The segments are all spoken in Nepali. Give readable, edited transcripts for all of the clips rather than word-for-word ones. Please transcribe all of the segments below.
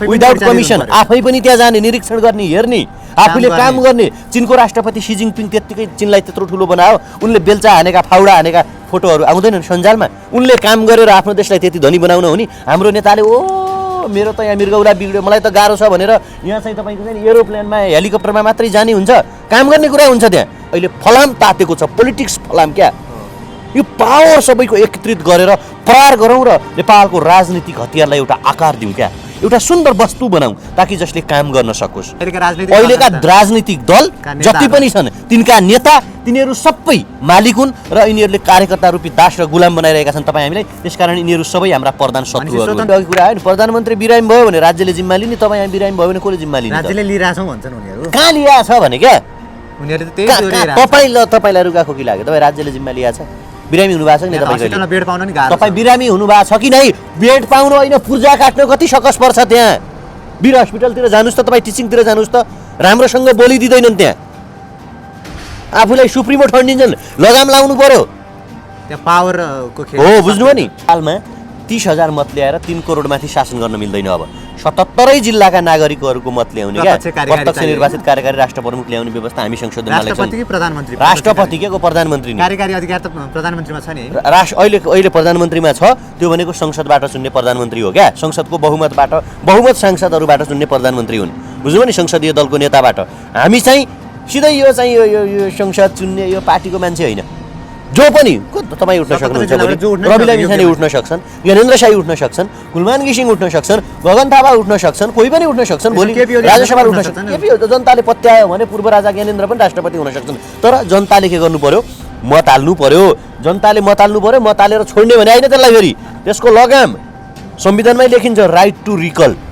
विदाउट कमिसन आफै पनि त्यहाँ जाने, निरीक्षण गर्ने, हेर्ने, आफूले काम गर्ने। चीनको राष्ट्रपति सी जिनपिङ त्यत्तिकै चीनलाई त्यत्रो ठुलो बनायो, उनले बेल्चा हानेका फाउडा हानेका फोटोहरू आउँदैनन् सञ्जालमा। उनले काम गरेर आफ्नो देशलाई त्यति धनी बनाउन हो नि। हाम्रो नेताले ओ मेरो त यहाँ मृगौला बिग्ड्यो, मलाई त गाह्रो छ भनेर यहाँ चाहिँ तपाईँको चाहिँ एरोप्लेनमा हेलिकप्टरमा मात्रै जाने हुन्छ, काम गर्ने कुरा हुन्छ त्यहाँ। अहिले फलाम तातेको छ, पोलिटिक्स फलाम क्या। यो पावर सबैको एकत्रित गरेर प्रहार गरौँ र नेपालको राजनीतिक हतियारलाई एउटा आकार दिउँ क्या, एउटा सुन्दर वस्तु बनाऊ ताकि जसले काम गर्न सकोस्। अहिलेका राजनीतिक दल जति पनि छन् तिनका नेता तिनीहरू सबै मालिक हुन् र यिनीहरूले कार्यकर्ता रूपी दास र गुलाम बनाइरहेका छन् तपाईँ हामीलाई। त्यसकारण यिनीहरू सबै हाम्रा प्रधान शत्रुहरू हुन्। अघि कुरा आयो नि, प्रधानमन्त्री बिरामी भयो भने राज्यले जिम्मा लिने, तपाईँ यहाँ बिरामी भयो भने कसले जिम्मा लिने? राज्यले लिइरहेछौँ भन्छन् उनीहरू। कहाँ लिएको छ भने क्या उनीहरू त त्यही तपाईँलाई रुगाखोकी लाग्यो, तपाईँ राज्यले जिम्मा लिएको छ? बिरामी हुनुभएको छ कि हस्पिटलमा बेड पाउन नि गाह्रो। तपाईँ बिरामी हुनुभएको छ कि नै? बेड पाउनु होइन, पूर्जा काट्न कति सकस पर्छ त्यहाँ। वीर हस्पिटलतिर जानुहोस् त, तपाईँ टिचिङतिर जानुहोस् त, राम्रोसँग बोलिदिँदैनन् त्यहाँ। आफूलाई सुप्रिमो ठन्डिन्छन्, लगाम लाउनु पर्यो। त्यहाँ पावरको खेल हो, बुझ्नुभयो नि। हालमा 30,000 मत ल्याएर 3 करोड माथि शासन गर्न मिल्दैन। अब 77 जिल्लाका नागरिकहरूको मत ल्याउने क्या, प्रत्यक्ष निर्वाचित कार्यकारी राष्ट्र प्रमुख ल्याउने व्यवस्था हामी संशोधनमा ल्याउँछौँ। राष्ट्रपति के को प्रधानमन्त्री नि? कार्यकारी अधिकार त प्रधानमन्त्रीमा छ नि। अहिले प्रधानमन्त्रीमा छ, त्यो भनेको संसदबाट चुन्ने प्रधानमन्त्री हो क्या। संसदको बहुमत सांसदहरूबाट चुन्ने प्रधानमन्त्री हुन्, बुझ्नुभयो नि, संसदीय दलको नेताबाट। हामी चाहिँ सिधै यो चाहिँ यो संसद चुन्ने यो पार्टीको मान्छे होइन। जो पनि तपाईँ उठ्न सक्नुहुन्छ, रवि लामिछाने उठ्न सक्छन्, ज्ञानेन्द्र साई उठ्न सक्छन्, कुलमान घिसिङ उठ्न सक्छन्, गगन थापा उठ्न सक्छन्, कोही पनि उठ्न सक्छन्, भोलि राजसभा उठ्न सक्छन्। जनताले पत्यायो भने पूर्व राजा ज्ञानेन्द्र पनि राष्ट्रपति हुन सक्छन्। तर जनताले के गर्नु पर्यो? मत हाल्नु पर्यो। जनताले मत हाल्नु पर्यो। मत हालेर छोड्ने भने होइन त्यसलाई। फेरि त्यसको लगाम संविधानमै लेखिन्छ, राइट टु रिकल।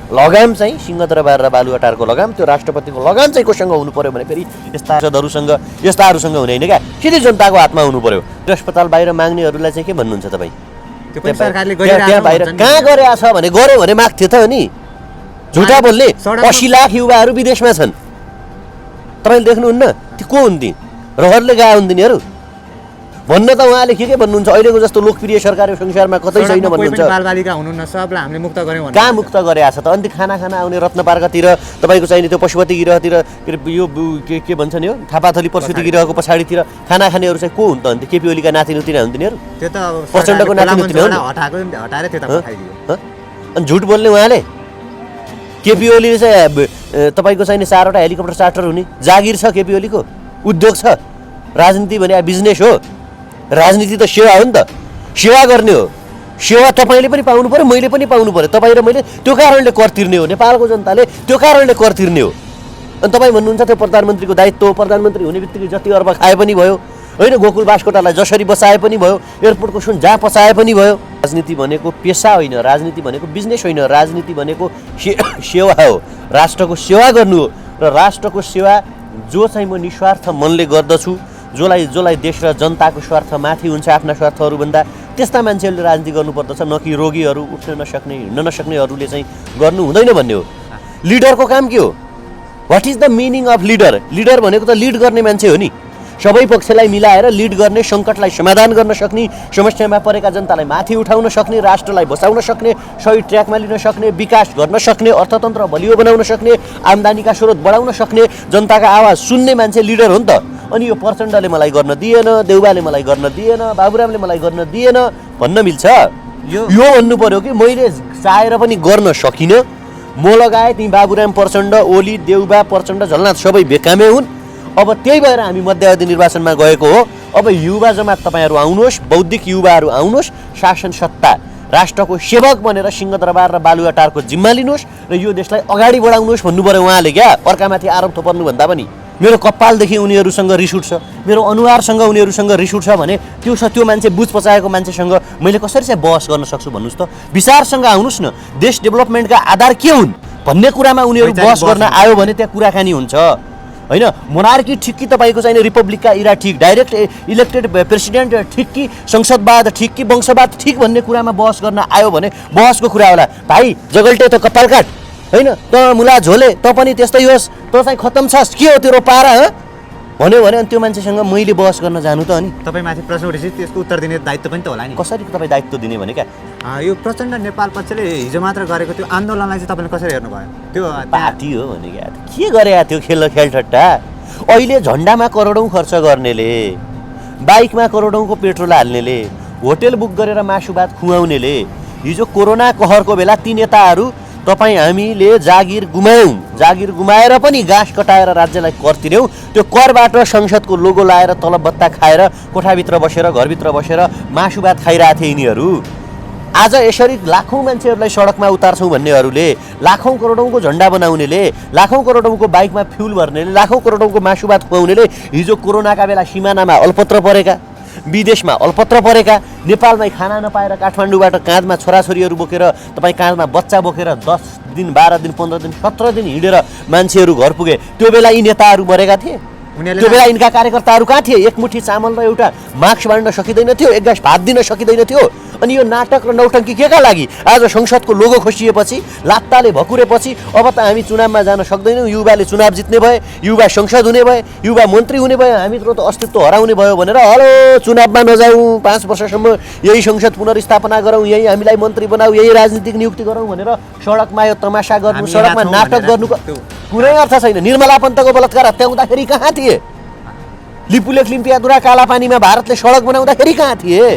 लगाम चाहिँ सिंहदरबार र बालुवाटारको लगाम, त्यो राष्ट्रपतिको लगाम चाहिँ कोसँग हुनु पर्यो भने फेरि यस्ताहरूसँग हुने होइन क्या, सिधै जनताको हातमा हुनु पर्यो। अस्पताल बाहिर माग्नेहरूलाई चाहिँ के भन्नुहुन्छ तपाईँ? त्यहाँ बाहिर कहाँ गरेको छ भने गऱ्यो भने माग्थ्यो त नि। झुटा बोल्ने 80 लाख युवाहरू विदेशमा छन्, तपाईँले देख्नुहुन्न? ती को हुन्? ती रहरले गए हुन् तिनीहरू। भन्न त उहाँले के भन्नुहुन्छ, अहिलेको जस्तो लोकप्रिय सरकार संसारमा कतै छैन भन्नुहुन्छ। बालबालिका हुनुहुन्न, सबलाई हामीले मुक्त गर्यौँ। कहाँ मुक्त गरेको छ त? अन्त खाना आउने रत्नपार्कतिर, तपाईँको चाहिने त्यो पशुपति गिरहतिर, यो के भन्छ नि, हो थापाथली पशुपति गिरहको पछाडितिर खाना खानेहरू चाहिँ को हुन् त? अन्त केपी ओलीका नातिनुती हुन् तिनीहरू? त्यो त प्रचण्डको नातिनुती हो। हटाएर त्यो त पठाइदियो। अनि झुट बोल्ने उहाँले। केपी ओलीले चाहिँ तपाईँको चाहिने 4वटा हेलिकप्टर चार्टर हुने जागिर छ केपी ओलीको, उद्योग छ। राजनीति भने बिजनेस हो, राजनीति त सेवा हो नि त, सेवा गर्ने हो। सेवा तपाईँले पनि पाउनु पर्यो, मैले पनि पाउनु पर्यो। तपाईँ र मैले त्यो कारणले कर तिर्ने हो, नेपालको जनताले त्यो कारणले कर तिर्ने हो। अनि तपाईँ भन्नुहुन्छ त्यो प्रधानमन्त्रीको दायित्व हो, प्रधानमन्त्री हुने बित्तिकै जति अर्ब खाए पनि भयो होइन, गोकुल बास्कोटालाई जसरी बचाए पनि भयो, एयरपोर्टको सुन जहाँ पचाए पनि भयो। राजनीति भनेको पेसा होइन, राजनीति भनेको बिजनेस होइन, राजनीति भनेको सेवा हो, राष्ट्रको सेवा गर्नु हो। र राष्ट्रको सेवा जो चाहिँ म निस्वार्थ मनले गर्दछु, जसलाई देश र जनताको स्वार्थ माथि हुन्छ आफ्ना स्वार्थहरूभन्दा, त्यस्ता मान्छेहरूले राजनीति गर्नुपर्दछ, न कि रोगीहरू, उठ्न नसक्ने हिँड्न नसक्नेहरूले चाहिँ गर्नु हुँदैन भन्ने हो। लिडरको काम के हो? What is the meaning of leader? Leader भनेको त लिड गर्ने मान्छे हो नि, सबै पक्षलाई मिलाएर लिड गर्ने, सङ्कटलाई समाधान गर्न सक्ने, समस्यामा परेका जनतालाई माथि उठाउन सक्ने, राष्ट्रलाई बचाउन सक्ने, सही ट्र्याकमा लिन सक्ने, विकास गर्न सक्ने, अर्थतन्त्र बलियो बनाउन सक्ने, आम्दानीका स्रोत बढाउन सक्ने, जनताका आवाज सुन्ने मान्छे लिडर हो नि त। अनि यो प्रचण्डले मलाई गर्न दिएन, देउबाले मलाई गर्न दिएन, बाबुरामले मलाई गर्न दिएन भन्न मिल्छ? यो भन्नु पर्यो कि मैले चाहेर पनि गर्न सकिनँ, म लगाए ती बाबुराम, प्रचण्ड, ओली, देउबा, प्रचण्ड, झलनाथ सबै बेकामे हुन्। अब त्यही भएर हामी मध्यावधि निर्वाचनमा गएको हो। अब युवा जमात तपाईँहरू आउनुहोस्, बौद्धिक युवाहरू आउनुहोस्, शासन सत्ता राष्ट्रको सेवक बनेर सिंहदरबार र बालुवाटारको जिम्मा लिनुहोस् र यो देशलाई अगाडि बढाउनुहोस् भन्नु पर्यो उहाँले। क्या अर्कामाथि आरोप थोपर्नुभन्दा पनि मेरो कपालदेखि उनीहरूसँग रिस उठ्छ, मेरो अनुहारसँग उनीहरूसँग रिस उठ्छ भने त्यो मान्छे बुझ पचाएको मान्छेसँग मैले कसरी चाहिँ बहस गर्न सक्छु भन्नुहोस् त? विचारसँग आउनुहोस् न। देश डेभलपमेन्टका आधार के हुन् भन्ने कुरामा उनीहरू बहस गर्न आयो भने त्यहाँ कुराकानी हुन्छ होइन। मोनार्की ठिक कि तपाईँको चाहिने रिपब्लिकका इरा ठिक, डाइरेक्ट इलेक्टेड प्रेसिडेन्ट ठिक कि संसदवाद ठिक कि वंशवाद ठिक भन्ने कुरामा बहस गर्न आयो भने बहसको कुरा होला। भाइ जगल्टे त कपाल काट होइन, त मुला झोले त पनि त्यस्तै होस्, त चाहिँ खत्तम छस्, के हो तेरो पारा भन्यो भने अनि त्यो मान्छेसँग मैले बहस गर्न जानु त? अनि तपाईँ माथि प्रश्न उठेपछि त्यसको उत्तर दिने दायित्व पनि त होला नि। कसरी तपाईँ दायित्व दिने भने क्या यो प्रचण्ड नेपाल पक्षले हिजो मात्र गरेको त्यो आन्दोलनलाई चाहिँ तपाईँले कसरी हेर्नुभयो त्यो पार्टी हो भने के गरे त्यो खेलठट्टा अहिले झन्डामा करोडौँ खर्च गर्नेले बाइकमा करोडौँको पेट्रोल हाल्नेले होटेल बुक गरेर मासु भात खुवाउनेले हिजो कोरोना कहरको बेला ती नेताहरू तपाईँ हामीले जागिर गुमाएर पनि गाँस कटाएर राज्यलाई कर तिर्यौँ त्यो करबाट संसदको लोगो लाएर तलब बत्ता खाएर कोठाभित्र बसेर घरभित्र बसेर मासु भात खाइरहेको थिए यिनीहरू आज यसरी लाखौँ मान्छेहरूलाई सडकमा उतार्छौँ भन्नेहरूले लाखौँ करोडौँको झन्डा बनाउनेले लाखौँ करोडौँको बाइकमा फ्युल भर्नेले लाखौँ करोडौँको मासु भात खुवाउनेले हिजो कोरोनाका बेला सिमानामा अल्पत्र परेका विदेशमा अल्पत्र परेका नेपालमै खाना नपाएर काठमाडौँबाट काँधमा छोराछोरीहरू बोकेर तपाईँ काँधमा बच्चा बोकेर 10 दिन 12 दिन 15 दिन 17 दिन हिँडेर मान्छेहरू घर पुगे त्यो बेला यी नेताहरू मरेका थिए त्यो बेला यिनका कार्यकर्ताहरू कहाँ थिए एक मुठी चामल र एउटा मास्क बाँड्न सकिँदैन थियो एक गाँस भात दिन सकिँदैन थियो अनि यो नाटक र नौटङ्की केका लागि आज संसदको लोगो खोसिएपछि लात्ताले भकुरेपछि अब त हामी चुनावमा जान सक्दैनौँ युवाले चुनाव जित्ने भए युवा संसद हुने भए युवा मन्त्री हुने भए हामीत्रो त अस्तित्व हराउने भयो भनेर हलो चुनावमा नजाउँ 5 वर्षसम्म यही संसद पुनर्स्थापना गरौँ यही हामीलाई मन्त्री बनाऊ यही राजनीतिक नियुक्ति गरौँ भनेर सडकमा यो तमासा गर्नु सडकमा नाटक गर्नुको कुनै अर्थ छैन निर्मला पन्तको बलात्कार हत्या हुँदाखेरि कहाँ थिए लिपुलेख लिम्पियादुरा कालापानीमा भारतले सडक बनाउँदाखेरि कहाँ थिए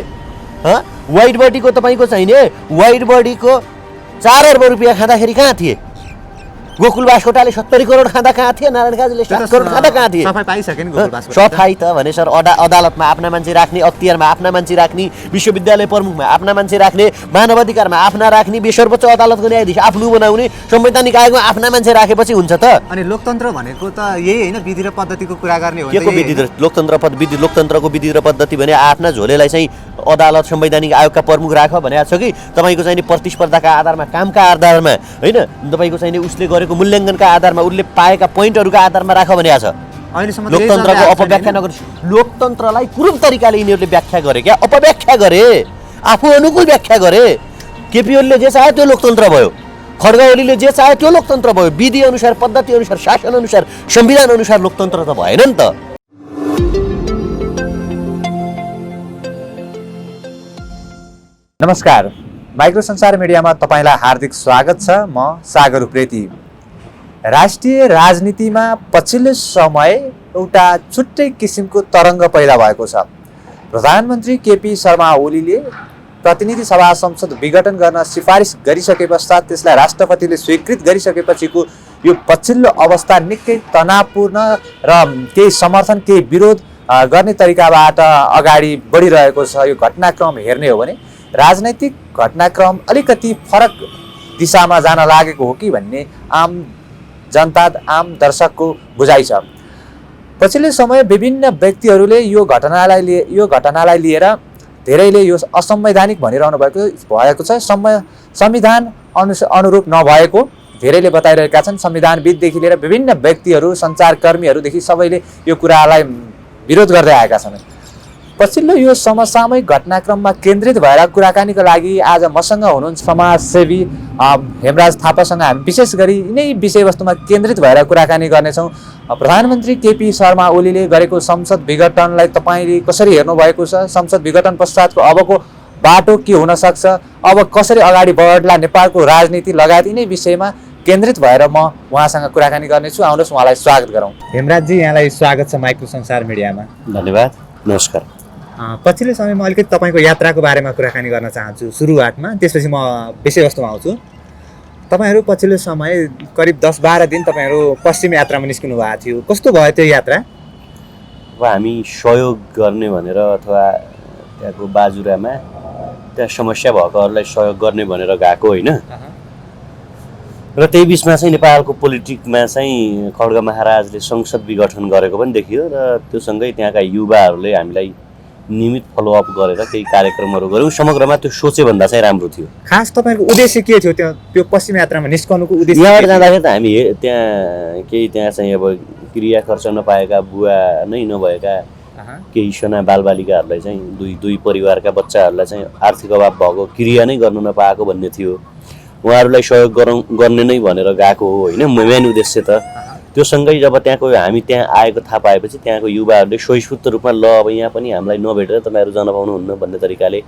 वाइट बडीको तपाईँको चाहिने वाइट बडीको 4 अर्ब रुपियाँ खाँदाखेरि कहाँ थिए गोकुल बास्कोटाले 70 करोड खाँदा कहाँ थिए नारायण काजीले 7 करोड खाँदा कहाँ थिए सफाई पाइसक्यो नि गोकुल बास्कोटा सफाई त भने सर अदालतमा आफ्ना मान्छे राख्ने अख्तियारमा आफ्ना मान्छे राख्ने विश्वविद्यालय प्रमुखमा आफ्ना मान्छे राख्ने मानवाधिकारमा आफ्ना राख्ने सर्वोच्च अदालतको न्यायाधीश आफ्नो बनाउने संवैधानिक आयोगमा आफ्ना मान्छे राखेपछि हुन्छ त अनि लोकतन्त्र भनेको त यही हैन विधि र पद्धतिको कुरा गर्ने हो के को विधि र लोकतन्त्रको विधि र पद्धति भने आफ्ना झोलेलाई चाहिँ अदालत संवैधानिक आयोगका प्रमुख राख भनेको छ कि तपाईँको चाहिँ प्रतिस्पर्धाका आधारमा कामका आधारमा हैन तपाईँको चाहिँ उसले गरेको मूल्याङ्कनका आधारमा उसले पाएका पोइन्टहरूका आधारमा राख भनेको छ अहिलेसम्म लोकतन्त्रको अपव्याख्या नगर्नु लोकतन्त्रलाई कुरूप तरिकाले यिनीहरूले व्याख्या गरे क्या अपव्याख्या गरे आफू अनुकूल व्याख्या गरे केपी ओलीले जे चाह्यो त्यो लोकतन्त्र भयो खड्गा ओलीले जे चाह्यो त्यो लोकतन्त्र भयो विधि अनुसार पद्धति अनुसार शासन अनुसार संविधान अनुसार लोकतन्त्र त भएन नि त नमस्कार माइक्रो संसार मिडियामा तपाईलाई हार्दिक स्वागत छ म सागर उप्रेती राष्ट्रिय राजनीतिमा पछिल्लो समय एउटा छुट्टै किसिमको तरङ्ग पैदा भएको छ प्रधानमन्त्री केपी शर्मा ओलीले प्रतिनिधि सभा संसद विघटन गर्न सिफारिस गरिसके पश्चात त्यसलाई राष्ट्रपतिले स्वीकृत गरिसकेपछिको यो पछिल्लो अवस्था निकै तनावपूर्ण र केही समर्थन केही विरोध गर्ने तरिकाबाट अगाडि बढिरहेको छ यो घटनाक्रम हेर्ने हो भने राजनैतिक घटनाक्रम अलिकति फरक दिशामा जान लागेको हो कि भन्ने आम जनता आम दर्शकको बुझाइ छ पछिल्लो समय विभिन्न व्यक्तिहरूले यो घटनालाई लिएर धेरैले यो असंवैधानिक भनिरहनु भएको छ संविधान अनुरूप नभएको धेरैले बताइरहेका छन् संविधानविददेखि लिएर विभिन्न व्यक्तिहरू सञ्चारकर्मीहरूदेखि सबैले यो कुरालाई विरोध गर्दै आएका छन् पछिल्लो यो समसामयिक घटनाक्रममा केन्द्रित भएर कुराकानीको लागि आज मसँग हुनुहुन्छ समाजसेवी हेमराज थापासँग हामी विशेष गरी यिनै विषयवस्तुमा केन्द्रित भएर कुराकानी गर्नेछौँ प्रधानमन्त्री केपी शर्मा ओलीले गरेको संसद विघटनलाई तपाईँले कसरी हेर्नुभएको छ संसद विघटन पश्चातको अबको बाटो के हुन सक्छ अब कसरी अगाडि बढ्ला नेपालको राजनीति लगायत यिनै विषयमा केन्द्रित भएर म उहाँसँग कुराकानी गर्नेछु आउनुहोस् उहाँलाई स्वागत गरौँ हेमराजजी यहाँलाई स्वागत छ माइक्रो संसार मिडियामा धन्यवाद नमस्कार पछिल्लो समयमा अलिकति तपाईँको यात्राको बारेमा कुराकानी गर्न चाहन्छु सुरुवातमा त्यसपछि म विषयवस्तुमा आउँछु तपाईँहरू पछिल्लो समय करिब 10-12 दिन तपाईँहरू पश्चिम यात्रामा निस्किनु भएको थियो कस्तो भयो त्यो यात्रा अब हामी सहयोग गर्ने भनेर अथवा त्यहाँको बाजुरामा त्यहाँ समस्या भएकोहरूलाई सहयोग गर्ने भनेर गएको होइन र त्यही बिचमा चाहिँ नेपालको पोलिटिकमा चाहिँ खड्ग महाराजले संसद विघटन गरेको पनि देखियो र त्योसँगै त्यहाँका युवाहरूले हामीलाई नियमित फलोअप गरेर केही कार्यक्रमहरू गऱ्यौँ समग्रमा त्यो सोचे भन्दा चाहिँ राम्रो थियो खास तपाईँको उद्देश्य के थियो त्यो पश्चिम यात्रामा निस्कनुको उद्देश्य यहाँबाट जाँदाखेरि त हामी त्यहाँ चाहिँ अब क्रिया खर्च नपाएका बुवा नै नभएका केही साना बालबालिकाहरूलाई चाहिँ दुई परिवारका बच्चाहरूलाई चाहिँ आर्थिक अभाव भएको क्रिया नै गर्न नपाएको भन्ने थियो उहाँहरूलाई सहयोग गर्ने नै भनेर गएको हो होइन मेन उद्देश्य त त्यो सँगै जब हामी त्यहाँ आएको थाहा पाएपछि त्यहाँको युवाहरूले स्वस्फूर्त रूपमा ल अब यहाँ पनि हामीलाई नभेटेर तपाईँहरू जान पाउनुहुन्न भन्ने तरिकाले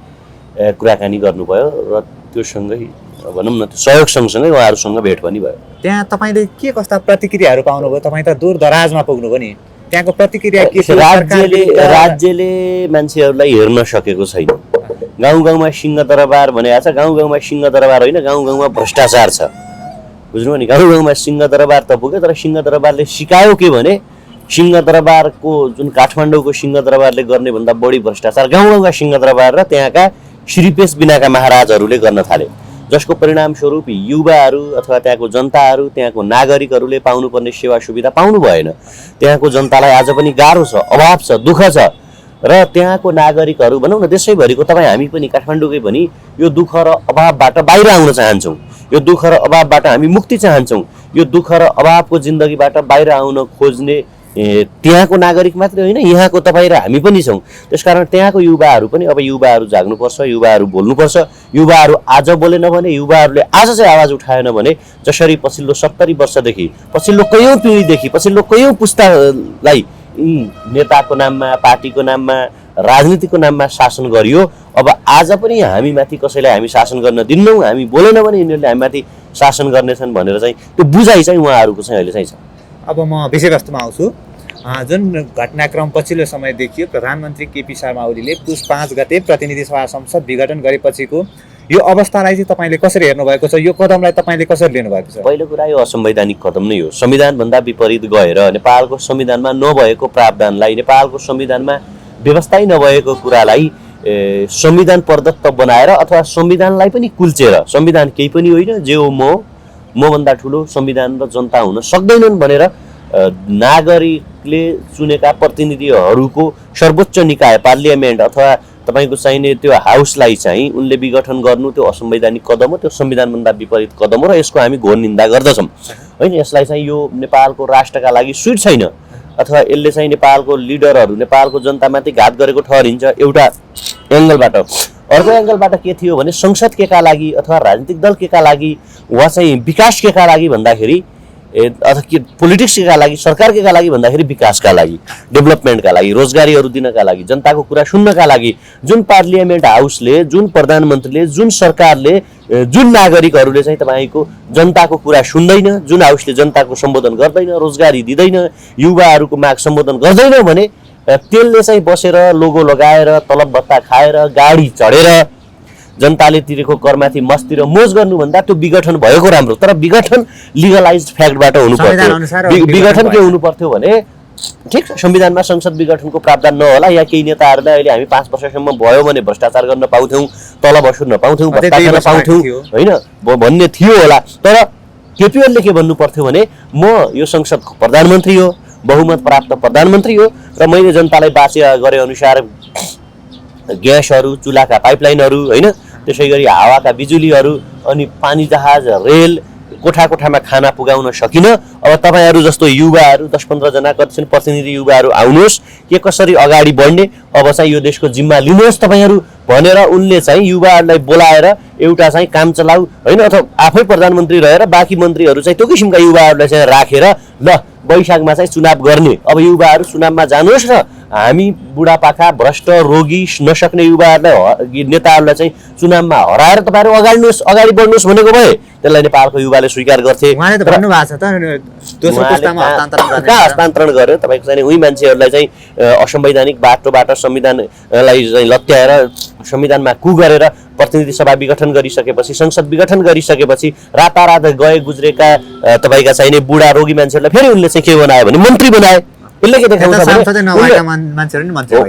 कुराकानी गर्नुभयो र त्यो सँगै भनौँ न त्यो सहयोग सँगसँगै उहाँहरूसँग भेट पनि भयो। त्यहाँ तपाईँले के कस्ता प्रतिक्रियाहरू पाउनुभयो? तपाईँ त दूर दराजमा पुग्नुभयो नि, त्यहाँको प्रतिक्रिया के थियो? राज्यले मान्छेहरूलाई हेर्न सकेको छैन। गाउँ गाउँमा सिंहदरबार भनेको छ, गाउँ गाउँमा सिंहदरबार होइन, गाउँ गाउँमा भ्रष्टाचार छ, बुझ्नुभयो नि। गाउँ गाउँमा सिंहदरबार त पुग्यो, तर सिंहदरबारले सिकायो के भने सिंहदरबारको जुन काठमाडौँको सिंहदरबारले गर्ने भन्दा बढी भ्रष्टाचार गाउँ गाउँका सिंहदरबार र त्यहाँका श्रीपेश बिनाका महाराजहरूले गर्न थाले, जसको परिणामस्वरूप युवाहरू अथवा त्यहाँको जनताहरू, त्यहाँको नागरिकहरूले पाउनुपर्ने सेवा सुविधा पाउनु भएन। त्यहाँको जनतालाई आज पनि गाह्रो छ, अभाव छ, दुःख छ र त्यहाँको नागरिकहरू भनौँ न देशैभरिको तपाईँ हामी पनि काठमाडौँकै पनि यो दुःख र अभावबाट बाहिर आउन चाहन्छौँ, यो दुःख र अभावबाट हामी मुक्ति चाहन्छौँ। यो दुःख र अभावको जिन्दगीबाट बाहिर आउन खोज्ने त्यहाँको नागरिक मात्रै होइन, यहाँको तपाईँ र हामी पनि छौँ। त्यसकारण त्यहाँको युवाहरू पनि अब युवाहरू जाग्नुपर्छ, युवाहरू बोल्नुपर्छ। युवाहरू आज बोलेन भने, युवाहरूले आज चाहिँ आवाज उठाएन भने जसरी पछिल्लो 70 वर्षदेखि, पछिल्लो कयौँ पिँढीदेखि, पछिल्लो कयौँ पुस्तालाई नेताको नाममा, पार्टीको नाममा, राजनीतिको नाममा शासन गरियो, अब आज पनि हामीमाथि कसैलाई हामी शासन गर्न दिन्नौँ, हामी बोलेन भने यिनीहरूले हामीमाथि शासन गर्नेछन् भनेर चाहिँ त्यो बुझाइ चाहिँ उहाँहरूको चाहिँ अहिले चाहिँ छ। अब म विषयवस्तुमा आउँछु। जुन घटनाक्रम पछिल्लो समय देखियो, प्रधानमन्त्री केपी शर्मा ओलीले पुस 5 गते प्रतिनिधि सभा संसद विघटन गरेपछिको यो अवस्थालाई चाहिँ तपाईँले कसरी हेर्नुभएको छ? यो कदमलाई तपाईँले कसरी लिनुभएको छ? पहिलो कुरा यो असंवैधानिक कदम नै हो। संविधानभन्दा विपरीत गएर नेपालको संविधानमा नभएको प्रावधानलाई, नेपालको संविधानमा व्यवस्था नभएको कुरालाई संविधान प्रदत्त बनाएर अथवा संविधानलाई पनि कुल्चेर, संविधान केही पनि होइन, जे हो मभन्दा ठुलो संविधान र जनता हुन सक्दैनन् भनेर नागरिकले चुनेका प्रतिनिधिहरूको सर्वोच्च निकाय पार्लियामेन्ट अथवा तपाईँको चाहिने त्यो हाउसलाई चाहिँ उनले विघटन गर्नु त्यो असंवैधानिक कदम हो, त्यो संविधानभन्दा विपरीत कदम हो र यसको हामी घोर निन्दा गर्दछौँ होइन। यसलाई चाहिँ यो नेपालको राष्ट्रका लागि स्वीट छैन अथवा यसले चाहिँ नेपालको लिडरहरू, नेपालको जनतामाथि घात गरेको ठहरिन्छ एउटा एङ्गलबाट। अर्को एङ्गलबाट के थियो भने संसद केका लागि अथवा राजनीतिक दल केका लागि वा चाहिँ विकास केका लागि भन्दाखेरि अथवा के पोलिटिक्स केका लागि, सरकार केका लागि भन्दाखेरि विकासका लागि, डेभलपमेन्टका लागि, रोजगारीहरू दिनका लागि, जनताको कुरा सुन्नका लागि जुन पार्लियामेन्ट हाउसले, जुन प्रधानमन्त्रीले, जुन सरकारले, जुन नागरिकहरूले चाहिँ तपाईँको जनताको कुरा सुन्दैन, जुन हाउसले जनताको सम्बोधन गर्दैन, रोजगारी दिँदैन, युवाहरूको माग सम्बोधन गर्दैन भने त्यसले चाहिँ बसेर लोगो लगाएर तलब भत्ता खाएर गाडी चढेर जनताले तिरेको करमाथि मस्ती र मोज गर्नुभन्दा त्यो विघटन भएको राम्रो। तर विघटन लिगलाइज्ड फ्याक्टबाट हुनु पर्थ्यो। विघटन के हुनु पर्थ्यो भने ठिक छ, संविधानमा संसद विघटनको प्रावधान नहोला, या केही नेताहरूलाई अहिले हामी 5 वर्षसम्म भयो भने भ्रष्टाचार गर्न पाउँथ्यौँ, तलब वसुल्न पाउँथ्यौँ, भत्ता खान पाउँथ्यौँ होइन भन्ने थियो होला। तर केपी ओलीले के भन्नु पर्थ्यो भने म यो संसदको प्रधानमन्त्री हो, बहुमत प्राप्त प्रधानमन्त्री हो र मैले जनतालाई बाचा गरे अनुसार ग्यासहरू, चुलाका पाइपलाइनहरू होइन, त्यसै गरी हावाका बिजुलीहरू अनि पानी जहाज, रेल, कोठा कोठामा खाना पुगाउन सकिन। अब तपाईँहरू जस्तो युवाहरू 10-15 जना कति छन् प्रतिनिधि युवाहरू आउनुहोस्, के कसरी अगाडि बढ्ने, अब चाहिँ यो देशको जिम्मा लिनुहोस् तपाईँहरू भनेर उनले चाहिँ युवाहरूलाई बोलाएर एउटा चाहिँ काम चलाउ होइन, अथवा आफै प्रधानमन्त्री रहेर बाँकी मन्त्रीहरू चाहिँ त्यो किसिमका युवाहरूलाई चाहिँ राखेर ल वैशाखमा चाहिँ चुनाव गर्ने, अब युवाहरू चुनावमा जानुहोस् र हामी बुढापाका, भ्रष्ट, रोगी, नसक्ने युवाहरूलाई, नेताहरूलाई चाहिँ चुनावमा हराएर तपाईँहरू अगाडि बढ्नुहोस् भनेको भए त्यसलाई नेपालको युवाले स्वीकार गर्थे। हस्तान्तरण गरेर तपाईँको चाहिँ उही मान्छेहरूलाई चाहिँ असंवैधानिक बाटोबाट संविधानलाई चाहिँ लत्याएर संविधानमा कु गरेर प्रतिनिधि सभा विघटन गरिसकेपछि, संसद विघटन गरिसकेपछि रातारात गए गुज्रेका तपाईँका चाहिने बुढा रोगी मान्छेहरूलाई फेरि उनले चाहिँ के बनायो भने मन्त्री बनाए। उनले के देखाउँछ भने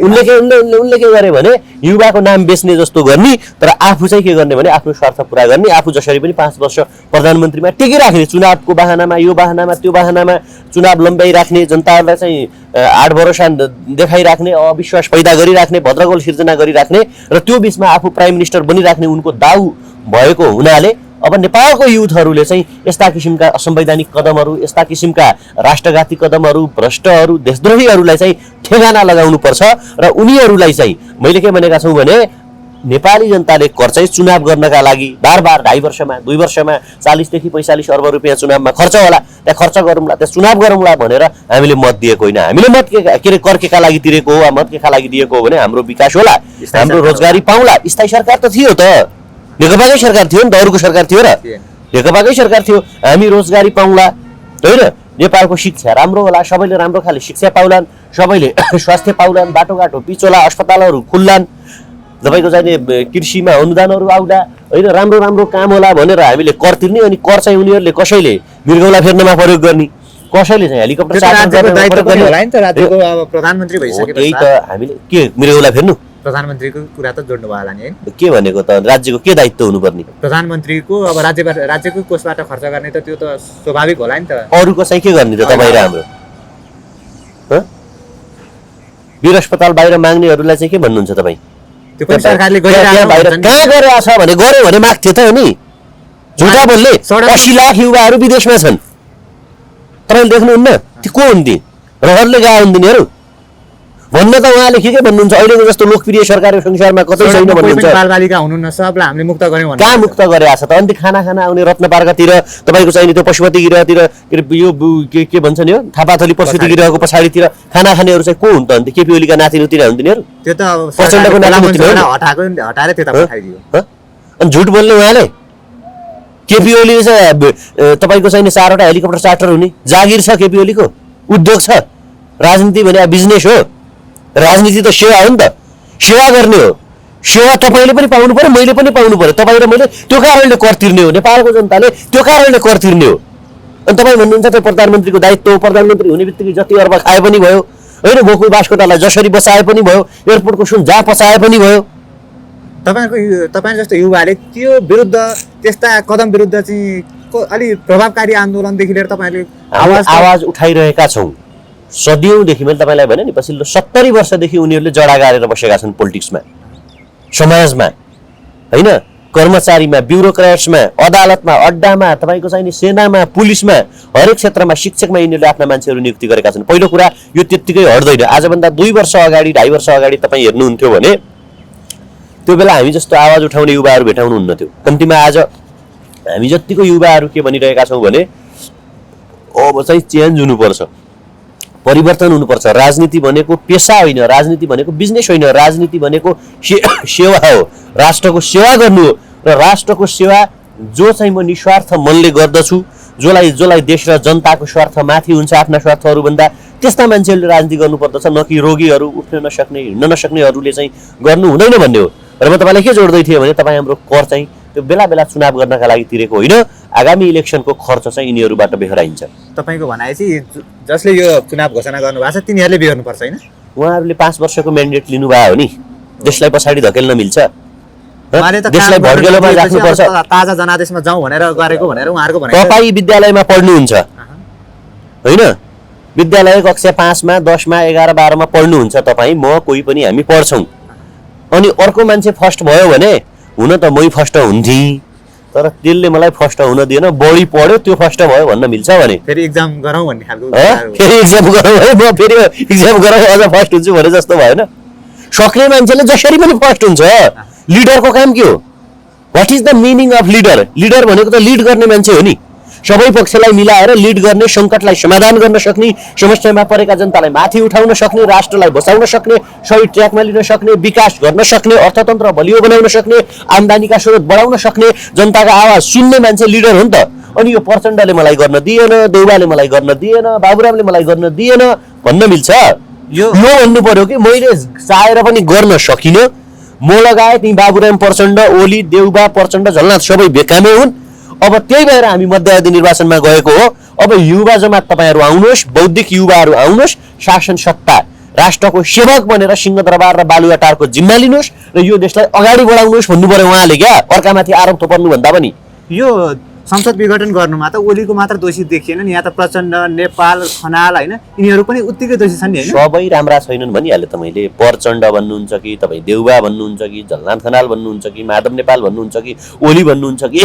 उनले के गरे भने युवाको नाम बेच्ने जस्तो गर्ने, तर आफू चाहिँ के गर्ने भने आफ्नो स्वार्थ पुरा गर्ने, आफू जसरी पनि 5 वर्ष प्रधानमन्त्रीमा टेकिराख्ने, चुनावको बाहनामा, यो बाहनामा, त्यो बाहनामा चुनाव लम्ब्याइराख्ने, जनताहरूलाई चाहिँ आड भरोसा देखाइराख्ने, अविश्वास पैदा गरिराख्ने, भद्रगोल सिर्जना गरिराख्ने र त्यो बिचमा आफू प्राइम मिनिस्टर बनिराख्ने उनको दाउ भएको हुनाले अब नेपालको युथहरूले चाहिँ यस्ता किसिमका असंवैधानिक कदमहरू, यस्ता किसिमका राष्ट्रघाती कदमहरू, भ्रष्टहरू, देशद्रोहीहरूलाई चाहिँ ठेगाना लगाउनुपर्छ र उनीहरूलाई चाहिँ मैले के भनेका छौँ भने नेपाली जनताले कर चाहिँ चुनाव गर्नका लागि बार 2.5 वर्षमा 2 वर्षमा 40 देखि 45 अर्ब रुपियाँ चुनावमा खर्च होला, त्यहाँ खर्च गरौँला, त्यहाँ चुनाव गरौँला भनेर हामीले मत दिएको होइन। हामीले मत के अरे कर केका लागि तिरेको हो, मत केका लागि दिएको हो भने हाम्रो विकास होला, हाम्रो रोजगारी पाउला। स्थायी सरकार त थियो त, नेकपाकै सरकार थियो नि त, अरूको सरकार थियो र? नेकपाकै सरकार थियो। हामी रोजगारी पाउला होइन, नेपालको शिक्षा राम्रो होला, सबैले राम्रो खाले शिक्षा पाउलान्, सबैले स्वास्थ्य पाउलान्, बाटोघाटो पिचोला, अस्पतालहरू खुल्लान्, तपाईँको चाहिने कृषिमा अनुदानहरू आउला होइन, राम्रो राम्रो काम होला भनेर हामीले कर तिर्ने। अनि कर चाहिँ उनीहरूले कसैले मृगौला फेर्नमा प्रयोग गर्ने, कसैले चाहिँ हेलिकप्टर होला नि त। राज्यको अब प्रधानमन्त्री भइसकेपछि त्यही त हामीले के मृगौला फेर्नु? प्रधानमन्त्रीको कुरा त जोड्नु भयो होला नि हैन? के भनेको त राज्यको के दायित्व हुनुपर्ने? प्रधानमन्त्रीको अब राज्यको कोषबाट खर्च गर्ने त त्यो त स्वाभाविक होला नि त। अरूको चाहिँ के गर्ने त तपाईँ र हाम्रो? वीर अस्पताल बाहिर माग्नेहरूलाई चाहिँ के भन्नुहुन्छ तपाईँ? त्यो पनि सरकारले कहाँ गरेर छ भने गर्यो भने माग्थ्यो त नि, झुटा बोल्ने। 80 लाख युवाहरू विदेशमा छन्, तपाईँले देख्नुहुन्न? ती को हुन्? ती रहरले गए हुन् तिनीहरू भन्न त उहाँले के भन्नुहुन्छ? अहिलेको जस्तो लोकप्रिय सरकार संसारमा कतै छैन भन्नुहुन्छ। बालबालिका हुनुहुन्न, सबलाई हामीले मुक्त गर्यौँ भने कहाँ मुक्त गरेछ त? अनि खाना आउने रत्नपार्कतिर, तपाईँको चाहिने त्यो पशुपति गिरहतिर, यो के भन्छ नि, यो थापाथली पशुपति गिरहको पछाडितिर खाना खानेहरू चाहिँ को हुन् त? अन्त केपी ओलीका नातिनुतिर हुन् तिनीहरू? त्यो त प्रचण्डको नातिनुतिर हटाएर त्यता पठाइदियो। अनि झुट बोल्ने उहाँले। केपी ओली चाहिँ तपाईँको चाहिने 4वटा हेलिकप्टर चार्टर हुने जागिर छ केपी ओलीको, उद्योग छ। राजनीति भने बिजनेस हो, राजनीति त सेवा हो नि त, सेवा गर्ने हो। सेवा तपाईँले पनि पाउनु पर्यो, मैले पनि पाउनु पर्यो, तपाईँ र मैले त्यो कारणले कर तिर्ने हो, नेपालको जनताले त्यो कारणले कर तिर्ने हो। अनि तपाईँ भन्नुहुन्छ त प्रधानमन्त्रीको दायित्व हो, प्रधानमन्त्री हुने बित्तिकै जति अर्ब खाए पनि भयो होइन, गोकुल बास्कोटालाई जसरी बचाए पनि भयो, एयरपोर्टको सुन जहाँ पचाए पनि भयो। तपाईँ जस्तो युवाले त्यो विरुद्ध, त्यस्ता कदम विरुद्ध चाहिँ अलि प्रभावकारी आन्दोलनदेखि लिएर तपाईँहरूले आवाज उठाइरहेका छौँ सदियौँदेखि। मैले तपाईँलाई भने नि पछिल्लो 70 वर्षदेखि उनीहरूले जडा गाडेर बसेका छन् पोलिटिक्समा, समाजमा होइन, कर्मचारीमा, ब्युरोक्रेट्समा, अदालतमा, अड्डामा, तपाईँको चाहिने सेनामा, पुलिसमा, हरेक क्षेत्रमा, शिक्षकमा यिनीहरूले आफ्ना मान्छेहरू नियुक्ति गरेका छन्। पहिलो कुरा यो त्यत्तिकै हट्दैन। आजभन्दा 2 वर्ष अगाडि, 2.5 वर्ष अगाडि तपाईँ हेर्नुहुन्थ्यो भने त्यो बेला हामी जस्तो आवाज उठाउने युवाहरू भेटाउनुहुन्न थियो। कम्तीमा आज हामी जतिको युवाहरू के भनिरहेका छौँ भने अब चाहिँ चेन्ज हुनुपर्छ, परिवर्तन हुनुपर्छ। राजनीति भनेको पेसा होइन, राजनीति भनेको बिजनेस होइन, राजनीति भनेको सेवा हो, राष्ट्रको सेवा गर्नु हो। र राष्ट्रको सेवा जो चाहिँ म निस्वार्थ मनले गर्दछु, जसलाई देश र जनताको स्वार्थ माथि हुन्छ आफ्ना स्वार्थहरूभन्दा, त्यस्ता मान्छेहरूले राजनीति गर्नुपर्दछ, न कि रोगीहरू, उठ्न नसक्ने, हिँड्न नसक्नेहरूले चाहिँ गर्नु हुँदैन भन्ने हो। र म तपाईँलाई के जोड्दै थिएँ भने तपाईँ हाम्रो कर चाहिँ त्यो बेला बेला चुनाव गर्नका लागि तिरेको होइन, आगामी इलेक्सनको खर्च चाहिँ यिनीहरूबाट बेहोराइन्छ। तपाईँको भनाइ चाहिँ जसले यो चुनाव घोषणा गर्नुभएको छ तिनीहरूले बेहोर्नुपर्छ होइन? उहाँहरूले 5 वर्षको म्यान्डेट लिनुभयो हो नि, देशलाई पछाडि धकेल्न मिल्छ, देशलाई भड्केलोमा राख्नुपर्छ। ताजा जनादेशमा जाउँ भनेर गरेको भनेर उहाँहरूको भनाइ। तपाईँ विद्यालयमा पढ्नुहुन्छ होइन, विद्यालय कक्षा 5 मा, 10 मा, 11, 12 मा पढ्नुहुन्छ तपाईँ, म कोही पनि हामी पढ्छौँ। अनि अर्को मान्छे फर्स्ट भयो भने हुन त मै फर्स्ट हुन्थेँ, तर त्यसले मलाई फर्स्ट हुन दिएन, बढी पढ्यो त्यो फर्स्ट भयो भन्न मिल्छ भने? फेरि एक्जाम गरौँ भन्ने खालको, फेरि एक्जाम गरौँ है, म फेरि एक्जाम गरौँ अझ फर्स्ट हुन्छु भने जस्तो भएन। सक्ने मान्छेले जसरी पनि फर्स्ट हुन्छ। लिडरको काम के हो? What is the meaning of leader? Leader भनेको त लिड गर्ने मान्छे हो नि, सबै पक्षलाई मिलाएर लिड गर्ने, सङ्कटलाई समाधान गर्न सक्ने, समस्यामा परेका जनतालाई माथि उठाउन सक्ने, राष्ट्रलाई बचाउन सक्ने, सही ट्र्याकमा लिन सक्ने, विकास गर्न सक्ने, अर्थतन्त्र बलियो बनाउन सक्ने, आम्दानीका स्रोत बढाउन सक्ने, जनताका आवाज सुन्ने मान्छे लिडर हो नि त। अनि यो प्रचण्डले मलाई गर्न दिएन, देउवाले मलाई गर्न दिएन, बाबुरामले मलाई गर्न दिएन भन्न मिल्छ? यो भन्नु पर्यो कि मैले चाहेर पनि गर्न सकिनँ, म लगायत यी बाबुराम, प्रचण्ड, ओली, देउबा, प्रचण्ड, झलनाथ सबै बेकामे हुन्। अब त्यही भएर हामी मध्यावधि निर्वाचनमा गएको हो। अब युवा जमात तपाईँहरू आउनुहोस्, बौद्धिक युवाहरू आउनुहोस्, शासन सत्ता राष्ट्रको सेवक बनेर सिंहदरबार र बालुवाटारको जिम्मा लिनुहोस् र यो देशलाई अगाडि बढाउनुहोस् भन्नु पर्यो उहाँले। क्या अर्कामाथि आरोप थोपर्नु भन्दा पनि यो संसद विघटन गर्नुमा त ओलीको मात्र दोषी देखिएन नि, यहाँ त प्रचण्ड, नेपाल, खनाल होइन, यिनीहरू पनि उत्तिकै दोषी छन् नि होइन? सबै राम्रा छैनन् भनिहालेँ त मैले। प्रचण्ड भन्नुहुन्छ कि तपाईँ देउबा भन्नुहुन्छ कि झलनाथ खनाल भन्नुहुन्छ कि माधव नेपाल भन्नुहुन्छ कि ओली भन्नुहुन्छ कि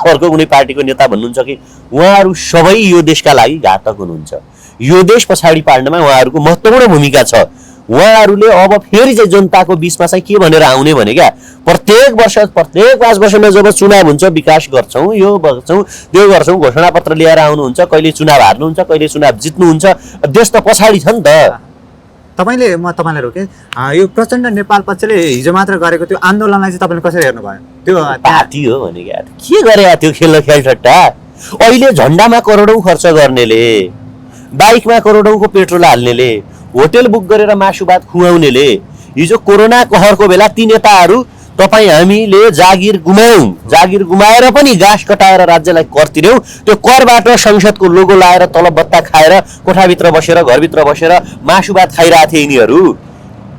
अर्को कुनै पार्टीको नेता भन्नुहुन्छ कि, उहाँहरू सबै यो देशका लागि घातक हुनुहुन्छ। यो देश पछाडि पार्नमा उहाँहरूको महत्त्वपूर्ण भूमिका छ। उहाँहरूले अब फेरि चाहिँ जनताको बिचमा चाहिँ के भनेर आउने भने क्या प्रत्येक 5 वर्षमा जब चुनाव हुन्छ विकास गर्छौँ यो गर्छौँ त्यो गर्छौँ घोषणापत्र लिएर आउनुहुन्छ कहिले चुनाव हार्नुहुन्छ कहिले चुनाव जित्नुहुन्छ देश त पछाडि छ नि त। म तपाईँलाई रोकेँ यो प्रचण्ड नेपाल पक्षले हिजो मात्र गरेको त्यो आन्दोलनलाई चाहिँ तपाईँले कसरी हेर्नुभयो त्यो पार्टी हो भने क्या के गरे त्यो खेलठट्टा अहिले झन्डामा करोडौँ खर्च गर्नेले बाइकमा करोडौँको पेट्रोल हाल्नेले होटेल बुक गरेर मासु भात खुवाउनेले हिजो कोरोना कहरको बेला ती नेताहरू तपाईँ हामीले जागिर गुमाएर पनि घाँस कटाएर राज्यलाई कर तिर्यौँ त्यो करबाट संसदको लोगो लाएर तलब बत्ता खाएर कोठाभित्र बसेर घरभित्र बसेर मासु भात खाइरहेको थिए यिनीहरू।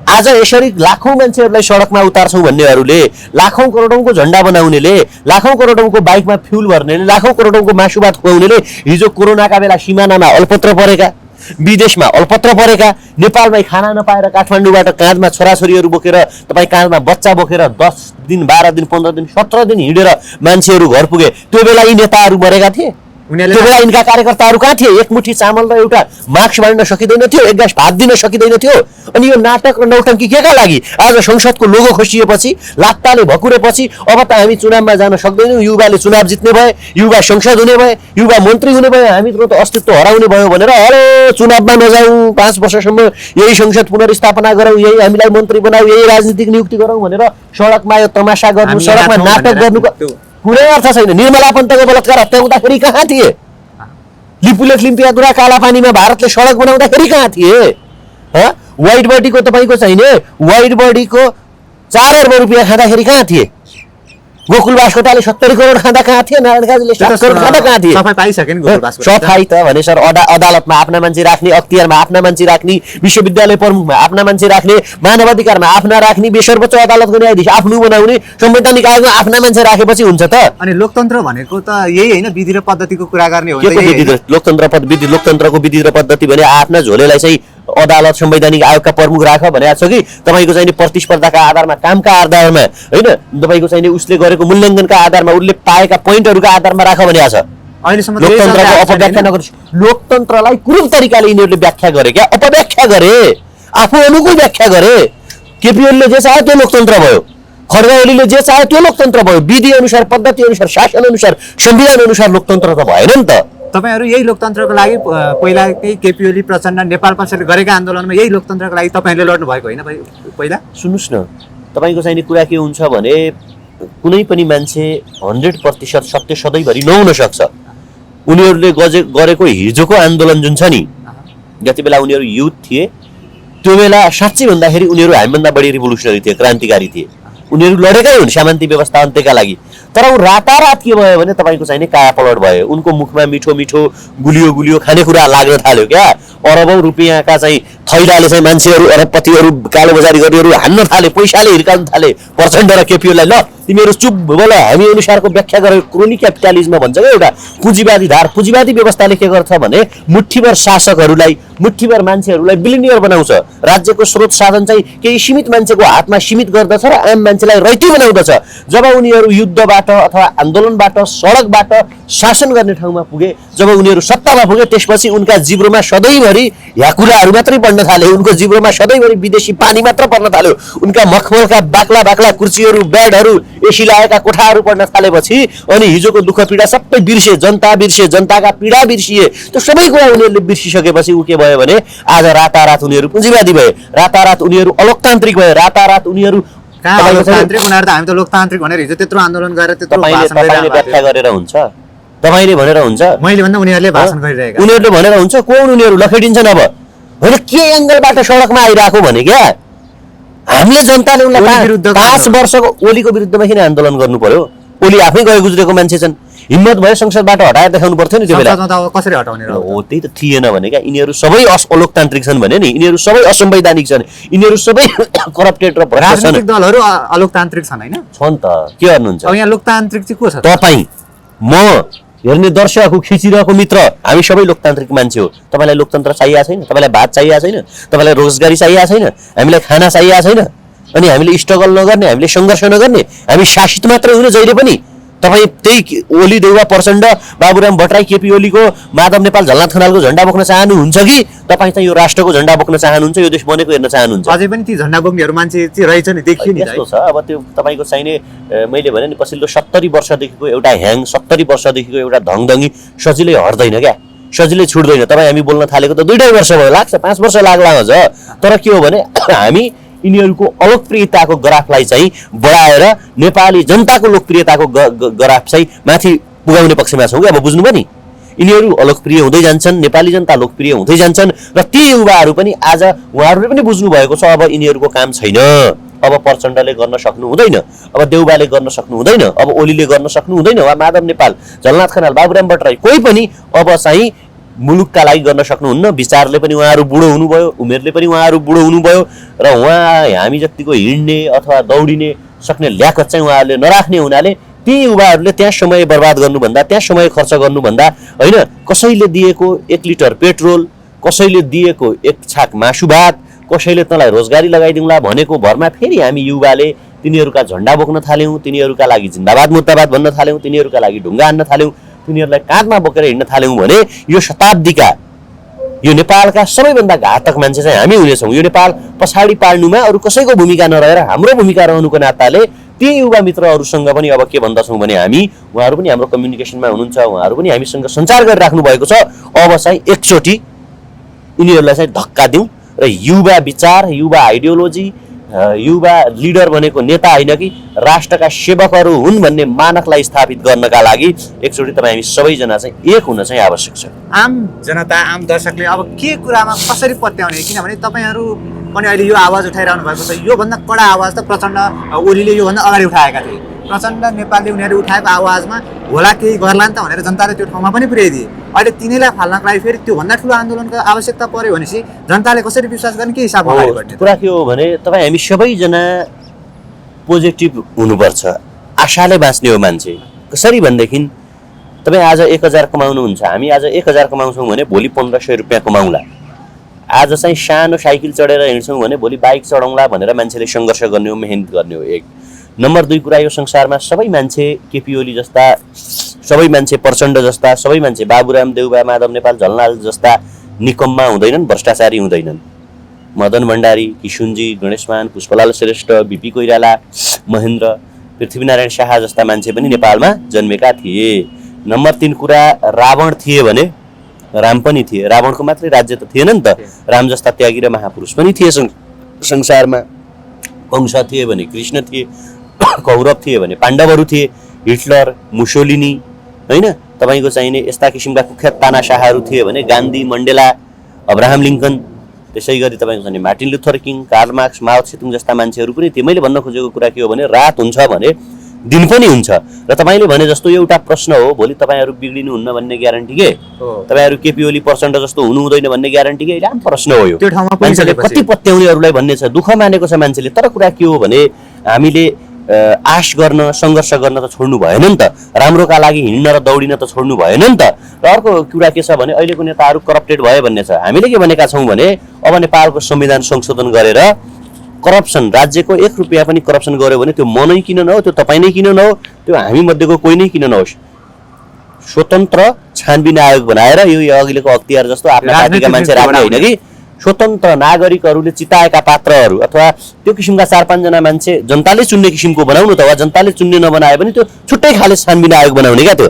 आज यसरी लाखौँ मान्छेहरूलाई सडकमा उतार्छौँ भन्नेहरूले लाखौँ करोडौँको झन्डा बनाउनेले लाखौँ करोडौँको बाइकमा फ्युल भर्नेले लाखौँ करोडौँको मासु भात खुवाउनेले हिजो कोरोनाका बेला सिमानामा अलपत्र परेका विदेशमा अलपत्र परेका नेपालमै खाना नपाएर काठमाडौँबाट काँधमा छोराछोरीहरू बोकेर तपाईँ काँधमा बच्चा बोकेर 10 दिन 12 दिन 15 दिन 17 दिन हिँडेर मान्छेहरू घर पुगे त्यो बेला यी नेताहरू मरेका थिए त्यो बेला यिनका कार्यकर्ताहरू कहाँ थिए एक मुठी चामल र एउटा मास्क बाँड्न सकिँदैन थियो एक गाँस भात दिन सकिँदैन थियो अनि यो नाटक र नौटङ्की केका लागि आज संसदको लोगो खोसिएपछि लात्ताले भकुरेपछि अब त हामी चुनावमा जान सक्दैनौँ युवाले चुनाव जित्ने भए युवा संसद हुने भए युवा मन्त्री हुने भए हामीको त अस्तित्व हराउने भयो भनेर अरे चुनावमा नजाउँ 5 वर्षसम्म यही संसद पुनर्स्थापना गरौँ यही हामीलाई मन्त्री बनाऊ यही राजनीतिक नियुक्ति गरौँ भनेर सडकमा यो तमासा गर्नु सडकमा नाटक गर्नुको कुनै अर्थ छैन। निर्मला पन्तको बलात्कार हत्या हुँदाखेरि कहाँ थिए लिपुलेख लिम्पियादुरा कालापानीमा भारतले सडक बनाउँदाखेरि कहाँ थिए वाइट बडीको तपाईँको चाहिने वाइट बडीको 4 अर्ब रुपियाँ खाँदाखेरि कहाँ थिए गोकुल बास्कोटाले 70 करोड खाँदा कहाँ थिए नारायण काजीले 7 करोड खाँदा कहाँ थिए सफाई पाइसक्यो नि गोकुल बास्कोटा सफाई त भने सर अदालतमा आफ्ना मान्छे राख्ने अख्तियारमा आफ्ना मान्छे राख्ने विश्वविद्यालय प्रमुखमा आफ्ना मान्छे राख्ने मानव अधिकारमा आफ्ना राख्ने बेसर्वोच्च अदालतको न्यायाधीश आफ्नो बनाउने संवैधानिक आयोगमा आफ्ना मान्छे राखेपछि हुन्छ त। अनि लोकतन्त्र भनेको त यही होइन विधि र पद्धतिको कुरा गर्ने हो लोकतन्त्रको विधि र पद्धति भने आफ्ना झोलेलाई चाहिँ अदालत संवैधानिक आयोगका प्रमुख राख भनेको छ कि तपाईँको चाहिँ प्रतिस्पर्धाका आधारमा कामका आधारमा होइन तपाईँको चाहिँ उसले गरेको मूल्याङ्कनका आधारमा उसले पाएका पोइन्टहरूका आधारमा राख भनेको छ। लोकतन्त्रको अपव्याख्या नगर लोकतन्त्रलाई कुरूप तरिकाले यिनीहरूले व्याख्या गरे क्या अपव्याख्या गरे आफू अनुकूल व्याख्या गरे केपी ओलीले जे चाह्यो त्यो लोकतन्त्र भयो खड्गा ओलीले जे चाह्यो त्यो लोकतन्त्र भयो विधि अनुसार पद्धति अनुसार शासन अनुसार संविधान अनुसार लोकतन्त्र त भएन नि त। तपाईहरु यही लोकतन्त्रको लागि पहिला केपी ओली प्रचण्ड नेपाल पक्षले गरेका आन्दोलनमा यही लोकतन्त्रको लागि तपाईहरुले लड्नु भएको होइन पहिला सुन्नुस् न तपाईको चाहिँ कुरा के हुन्छ भने कुनै पनि मान्छे 100% सत्य सधैँभरि नहुन सक्छ। उनीहरूले गरेको हिजोको आन्दोलन जुन छ नि जति बेला उनीहरू युथ थिए त्यो बेला साँच्चै भन्दाखेरि उनीहरू हामीभन्दा बढी रिभोल्युसनरी थिए क्रान्तिकारी थिए उनीहरू लडेकै हुन् शान्ति व्यवस्था अन्त्यका लागि। तर ऊ रातारात के भयो भने तपाईँको चाहिने काया पलट भयो उनको मुखमा मिठो मिठो गुलियो खानेकुरा लाग्न थाल्यो क्या अरबौं रुपियाँका चाहिँ थैलाले चाहिँ मान्छेहरू अरबपतिहरू कालोबजारी गर्नेहरू हान्न थाले पैसाले हिर्काउन थाले प्रचण्ड र केपीओलाई ल तिमीहरू चुप बोल हामी अनुसारको व्याख्या गरेको क्रोनी क्यापिटलिजम भन्छ क्या एउटा पुँजीवादी धार पुँजीवादी व्यवस्थाले के गर्छ भने मुठ्ठीभर शासकहरूलाई मुठ्ठीभर मान्छेहरूलाई बिलिनियर बनाउँछ राज्यको स्रोत साधन चाहिँ केही सीमित मान्छेको हातमा सीमित गर्दछ र आम मान्छेलाई रैती बनाउँदछ। जब उनीहरू युद्धबाट अथवा आन्दोलनबाट सडकबाट शासन गर्ने ठाउँमा पुगे जब उनीहरू सत्तामा पुगे त्यसपछि उनका जिब्रोमा सधैँभरि ह्याकुराहरू मात्रै पर्न थाले उनको जिब्रोमा सधैँभरि विदेशी पानी मात्र पर्न थाल्यो उनका मखमलका बाक्ला कुर्सीहरू बेडहरू एसी लागेका कोठाहरू पर्न थालेपछि अनि हिजोको दुःख पीडा सबै बिर्से जनताका पीडा बिर्सिए त्यो सबै कुरा उनीहरूले बिर्सिसकेपछि उ के भयो भने आज रातारात उनीहरू पुँजीवादी भए रातारात उनीहरू अलोकतान्त्रिक भए रातारात उनीहरू लोकतान्त्रिक उनीहरू त हामी त लोकतान्त्रिक भनेर हिजो त्यत्रो आन्दोलन गरेर त्यत्रो तपाईले व्याख्या गरेर हुन्छ तपाईले भनेर हुन्छ मैले भन्दा उनीहरूले भाषण गरिरहेका उनीहरूले भनेर हुन्छ कोन उनीहरू लखेडिन्छन् अब होइन के एंगलबाट सडकमा आइराको भने क्या हामीले जनताले उनलाई 5 वर्षको ओलीको विरुद्धमा किन आन्दोलन गर्नु पर्यो ओली आफै गए गुज्रेको मान्छे छन् हिम्मत भयो संसदबाट हटाएर देखाउनु पर्थ्यो नि त्यो बेला कसरी हटाउने र हो त्यही त थिएन भने क्या यिनीहरू सबै अलोकतान्त्रिक छन् भने नि यिनीहरू सबै असंवैधानिक छन् यिनीहरू सबै करप्टेड र भ्रष्ट छन् राजनीतिक दलहरू अलोकतान्त्रिक छन् हैन छन् त के गर्नुहुन्छ अब यहाँ लोकतान्त्रिक चाहिँ को छ तपाई म हेर्ने दर्शकहरु खिचिरहेको मित्र हामी सबै लोकतान्त्रिक मान्छे हो तपाईलाई लोकतन्त्र चाहिएको छैन तपाईलाई भात चाहिएको छैन तपाईलाई रोजगारी चाहिएको छैन हामीलाई खाना चाहिएको छैन अनि हामीले स्ट्रगल नगर्ने हामीले संघर्ष नगर्ने हामी शासित मात्र हुने जहिले पनि तपाईँ त्यही ओली देउवा प्रचण्ड बाबुराम भट्टराई केपी ओलीको माधव नेपाल झलनाथ खनालको झन्डा बोक्न चाहनुहुन्छ कि तपाईँ चाहिँ यो राष्ट्रको झन्डा बोक्न चाहनुहुन्छ, यो देश बनेको हेर्न चाहनुहुन्छ? अझै पनि ती झन्डा बोक्नेहरू मान्छे चाहिँ रहेछ नि, देखियो नि। यस्तो छ अब त्यो तपाईँको चाहिने मैले भने नि पछिल्लो 70 वर्षदेखिको एउटा ह्याङ, 70 वर्षदेखिको एउटा धङधङी सजिलै हट्दैन क्या, सजिलै छुट्दैन। तपाईँ हामी बोल्न थालेको त 2.5 वर्ष भयो, लाग्छ 5 वर्ष लाग्ला अझ। तर के हो भने हामी यिनीहरूको अलोकप्रियताको ग्राफलाई चाहिँ बढाएर नेपाली जनताको लोकप्रियताको ग्राफ चाहिँ माथि पुगाउने पक्षमा छौँ कि। अब बुझ्नुभयो नि, यिनीहरू अलोकप्रिय हुँदै जान्छन्, नेपाली जनता लोकप्रिय हुँदै जान्छन् र ती युवाहरू पनि आज उहाँहरूले पनि बुझ्नु भएको छ अब यिनीहरूको काम छैन, अब प्रचण्डले गर्न सक्नु हुँदैन, अब देउबाले गर्न सक्नु हुँदैन, अब ओलीले गर्न सक्नु हुँदैन, वा माधव नेपाल, झलनाथ खनाल, बाबुराम भट्टराई कोही पनि अब चाहिँ मुलुकका लागि गर्न सक्नुहुन्न। विचारले पनि उहाँहरू बुढो हुनुभयो, उमेरले पनि उहाँहरू बुढो हुनुभयो र हामी जतिको हिँड्ने अथवा दौडिने सक्ने ल्याकत चाहिँ उहाँहरूले नराख्ने हुनाले ती युवाहरूले त्यहाँ समय बर्बाद गर्नुभन्दा, त्यहाँ समय खर्च गर्नुभन्दा होइन, कसैले दिएको 1 लिटर पेट्रोल, कसैले दिएको 1 छाक मासु भात, कसैले तँलाई रोजगारी लगाइदिउँला भनेको भरमा फेरि हामी युवाले तिनीहरूका झन्डा बोक्न थाल्यौँ, तिनीहरूका लागि जिन्दाबाद मुर्दाबाद भन्न थाल्यौँ, तिनीहरूका लागि ढुङ्गा हान्न थाल्यौँ, तिनीहरूलाई काँधमा बोकेर हिँड्न थाल्यौँ भने यो शताब्दीका, यो नेपालका सबैभन्दा घातक मान्छे चाहिँ हामी हुनेछौँ। यो नेपाल पछाडि पार्नुमा अरू कसैको भूमिका नरहेर हाम्रो भूमिका रहनुको नाताले ती युवा मित्रहरूसँग पनि अब के भन्दछौँ भने हामी, उहाँहरू पनि हाम्रो कम्युनिकेसनमा हुनुहुन्छ, उहाँहरू पनि हामीसँग सञ्चार गरिराख्नु भएको छ। अब चाहिँ एकचोटि यिनीहरूलाई चाहिँ धक्का दिउँ र युवा विचार, युवा आइडियोलोजी, युवा लिडर भनेको नेता होइन कि राष्ट्रका सेवकहरू हुन् भन्ने मानकलाई स्थापित गर्नका लागि एकचोटि तपाईँ हामी सबैजना चाहिँ एक हुन चाहिँ आवश्यक छ। आम जनता, आम दर्शकले अब के कुरामा कसरी पत्याउने, किनभने तपाईँहरू पनि अहिले यो आवाज उठाइरहनु भएको छ। योभन्दा कडा आवाज त प्रचण्ड ओलीले योभन्दा अगाडि उठाएका थिए। प्रचण्ड नेपालले उनीहरू उठाएको आवाजमा होला केही गर्ला नि त भनेर जनताले त्यो ठाउँमा पनि पुर्याइदिए। अहिले तिनीलाई फाल्नको लागि फेरि त्योभन्दा ठुलो आन्दोलनको आवश्यकता पर्यो भनेपछि जनताले कसरी विश्वास गर्ने, के हिसाबमा अगाडि बढ्ने? कुरा के हो भने तपाईँ हामी सबैजना पोजिटिभ हुनुपर्छ, आशाले बाँच्ने हो मान्छे। कसरी भनेदेखि तपाईँ आज 1000 कमाउनुहुन्छ, हामी आज 1000 कमाउँछौँ भने भोलि 1500 रुपियाँ कमाउँला। आज चाहिँ सानो साइकल चढेर हिँड्छौँ भने भोलि बाइक चढाउँला भनेर मान्छेले सङ्घर्ष गर्ने हो, मेहनत गर्ने हो। 1 नम्बर 2 कुरा, यो संसारमा सबै मान्छे केपी ओली जस्ता, सबै मान्छे प्रचण्ड जस्ता, सबै मान्छे बाबुराम, देउबा, माधव नेपाल, झलनाथ जस्ता निकम्मा हुँदैनन्, भ्रष्टाचारी हुँदैनन्। मदन भण्डारी, किशुनजी, गणेशमान, पुष्पलाल श्रेष्ठ, बिपी कोइराला, महेन्द्र, पृथ्वीनारायण शाह जस्ता मान्छे पनि नेपालमा जन्मेका थिए। नम्बर 3 कुरा, रावण थिए भने राम पनि थिए। रावणको मात्रै राज्य त थिएन नि त, राम जस्ता त्यागी र महापुरुष पनि थिए संसारमा। कंस थिए भने कृष्ण थिए, कौरव थिए भने पाण्डवहरू थिए, हिटलर, मुसोलिनी होइन, तपाईँको चाहिने यस्ता किसिमका कुख्यात तानाशाहहरू थिए भने गान्धी, मण्डेला, अब्राहम लिङ्कन, त्यसै गरी तपाईँको चाहिने Martin Luther King, Karl Marx, Mao Tse tung जस्ता मान्छेहरू पनि थिए। मैले भन्न खोजेको कुरा के हो भने रात हुन्छ भने दिन पनि हुन्छ। र तपाईँले भने जस्तो एउटा प्रश्न हो, भोलि तपाईँहरू बिग्रिनुहुन्न भन्ने ग्यारेन्टी के? तपाईँहरू केपी ओली प्रचण्ड जस्तो हुनु हुँदैन भन्ने ग्यारेन्टी के? लामो प्रश्न हो यो। मान्छेले कति पत्याउनेहरूलाई भन्ने छ, दुःख मानेको छ मान्छेले। तर कुरा के हो भने हामीले आश गर्न, सङ्घर्ष गर्न त छोड्नु भएन नि त, राम्रोका लागि हिँड्न र दौडिन त छोड्नु भएन नि त। र अर्को कुरा के छ भने अहिलेको नेताहरू करप्टेड भयो भन्ने छ। हामीले के भनेका छौँ भने अब नेपालको संविधान संशोधन गरेर करप्सन, राज्यको 1 रुपियाँ पनि करप्सन गर्यो भने त्यो म नै किन नहो, त्यो तपाईँ नै किन नहो, त्यो हामी मध्येको कोही नै किन नहोस्, स्वतन्त्र छानबिन आयोग बनाएर यो अघिल्को अख्तियार जस्तो आफ्ना पार्टीका मान्छे राख्ने होइन कि स्वतन्त्र नागरिकहरूले चिताएका पात्रहरू अथवा त्यो किसिमका 4-5 जना मान्छे जनताले चुन्ने किसिमको बनाउनु त, वा जनताले चुन्ने नबनाए पनि त्यो छुट्टै खाले छानबिन आयोग बनाउने क्या त्यो।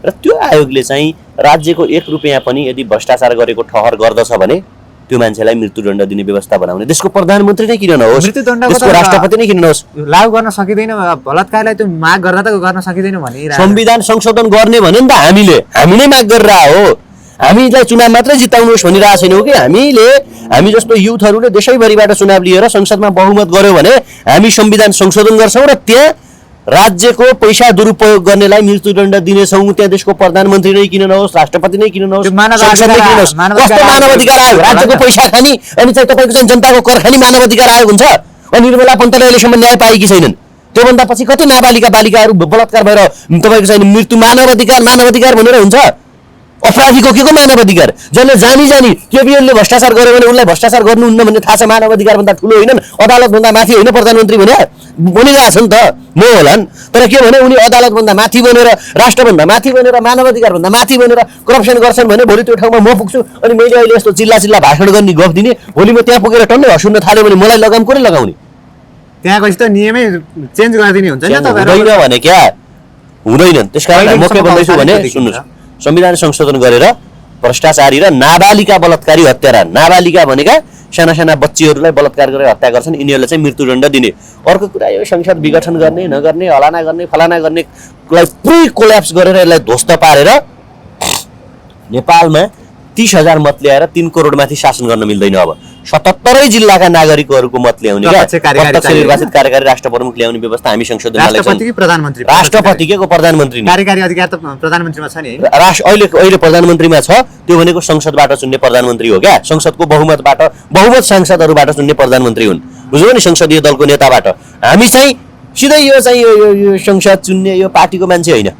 र त्यो आयोगले चाहिँ राज्यको 1 रुपियाँ पनि यदि भ्रष्टाचार गरेको ठहर गर्दछ भने त्यो मान्छेलाई मृत्युदण्ड दिने व्यवस्था बनाउने। देशको प्रधानमन्त्री नै किन नहोस्, देशको राष्ट्रपति नै किन नहोस्, लागू गर्न सकिँदैन, बलात्कारलाई त्यो माग गर्दा त गर्न सकिँदैन भने संविधान संशोधन गर्ने भने नि त हामी नै माग गरेर हो। हामीलाई चुनाव मात्रै जिताउनुहोस् भनिरहेको छैनौँ कि हामी जस्तो युथहरूले देशैभरिबाट चुनाव लिएर संसदमा बहुमत गर्यो भने हामी संविधान संशोधन गर्छौँ र त्यहाँ राज्यको पैसा दुरुपयोग गर्नेलाई मृत्युदण्ड दिनेछौँ। त्यहाँ देशको प्रधानमन्त्री नै किन नहोस्, राष्ट्रपति नै किन नहोस्, संसद नै किन नहोस्। कस्तो मानवाधिकार आयोग? राज्यको पैसा खाने अनि चाहिँ तपाईँको चाहिँ जनताको कर खाने मानवाधिकार आयोग हुन्छ? अनि निर्मला पन्तले अहिलेसम्म न्याय पाएकी छैनन्। त्योभन्दा पछि कति नाबालिका बालिकाहरू बलात्कार भएर तपाईँको चाहिँ मृत्यु मानवाधिकार भनेर हुन्छ? अपराधीको के को मानव अधिकार? जसले जानी केपीओलीले भ्रष्टाचार गर्यो भने उनलाई भ्रष्टाचार गर्नुहुन्न भन्ने थाहा छ, मानव अधिकारभन्दा ठुलो होइन, अदालतभन्दा माथि होइन प्रधानमन्त्री भने बनिरहेको छ नि त, म होलान्। तर के भने उनी अदालतभन्दा माथि बनेर, राष्ट्रभन्दा माथि बनेर, मानव अधिकारभन्दा माथि बनेर करप्सन गर्छन् भने भोलि त्यो ठाउँमा म पुग्छु अनि मैले अहिले यस्तो चिल्ला भाषण गर्ने गफ दिने, भोलि म त्यहाँ पुगेर टन्नै हँसुन्न थाल्यो भने मलाई लगाम कसले लगाउने? त्यहाँ गएपछि त नियमै चेन्ज गरिदिने हुन्छ नि तपाईहरु। हुँदैन भने क्या हुँदैनन्। त्यसकारण म के भन्दैछु भने सुन्नुहोस्, संविधान संशोधन गरेर भ्रष्टाचारी र नाबालिका बलात्कारी हत्यारा, नाबालिका भनेका साना बच्चीहरूलाई बलात्कार गरेर हत्या गर्छन्, यिनीहरूलाई चाहिँ मृत्युदण्ड दिने। अर्को कुरा यो संसद विघटन गर्ने नगर्ने, हलाना गर्ने फलाना गर्नेलाई पुरै कोल्याप्स गरेर यसलाई ध्वस्त पारेर नेपालमा 30,000 मत ल्याएर 3 करोड माथि शासन गर्न मिल्दैन। अब 77 जिल्लाका नागरिकहरूको मत ल्याउने प्रत्यक्ष निर्वाचित कार्यकारी राष्ट्र प्रमुख ल्याउने व्यवस्था हामी संशोधनमा ल्याउँछौँ। राष्ट्रपति कि प्रधानमन्त्री? राष्ट्रपति के को प्रधानमन्त्री नि? कार्यकारी अधिकार त प्रधानमन्त्रीमा छ नि। अहिले प्रधानमन्त्रीमा छ, त्यो भनेको संसदबाट चुन्ने प्रधानमन्त्री हो क्या। संसदको बहुमत सांसदहरूबाट चुन्ने प्रधानमन्त्री हुन्, बुझ्नु नि, संसदीय दलको नेताबाट। हामी चाहिँ सिधै यो चाहिँ यो संसद चुन्ने यो पार्टीको मान्छे होइन।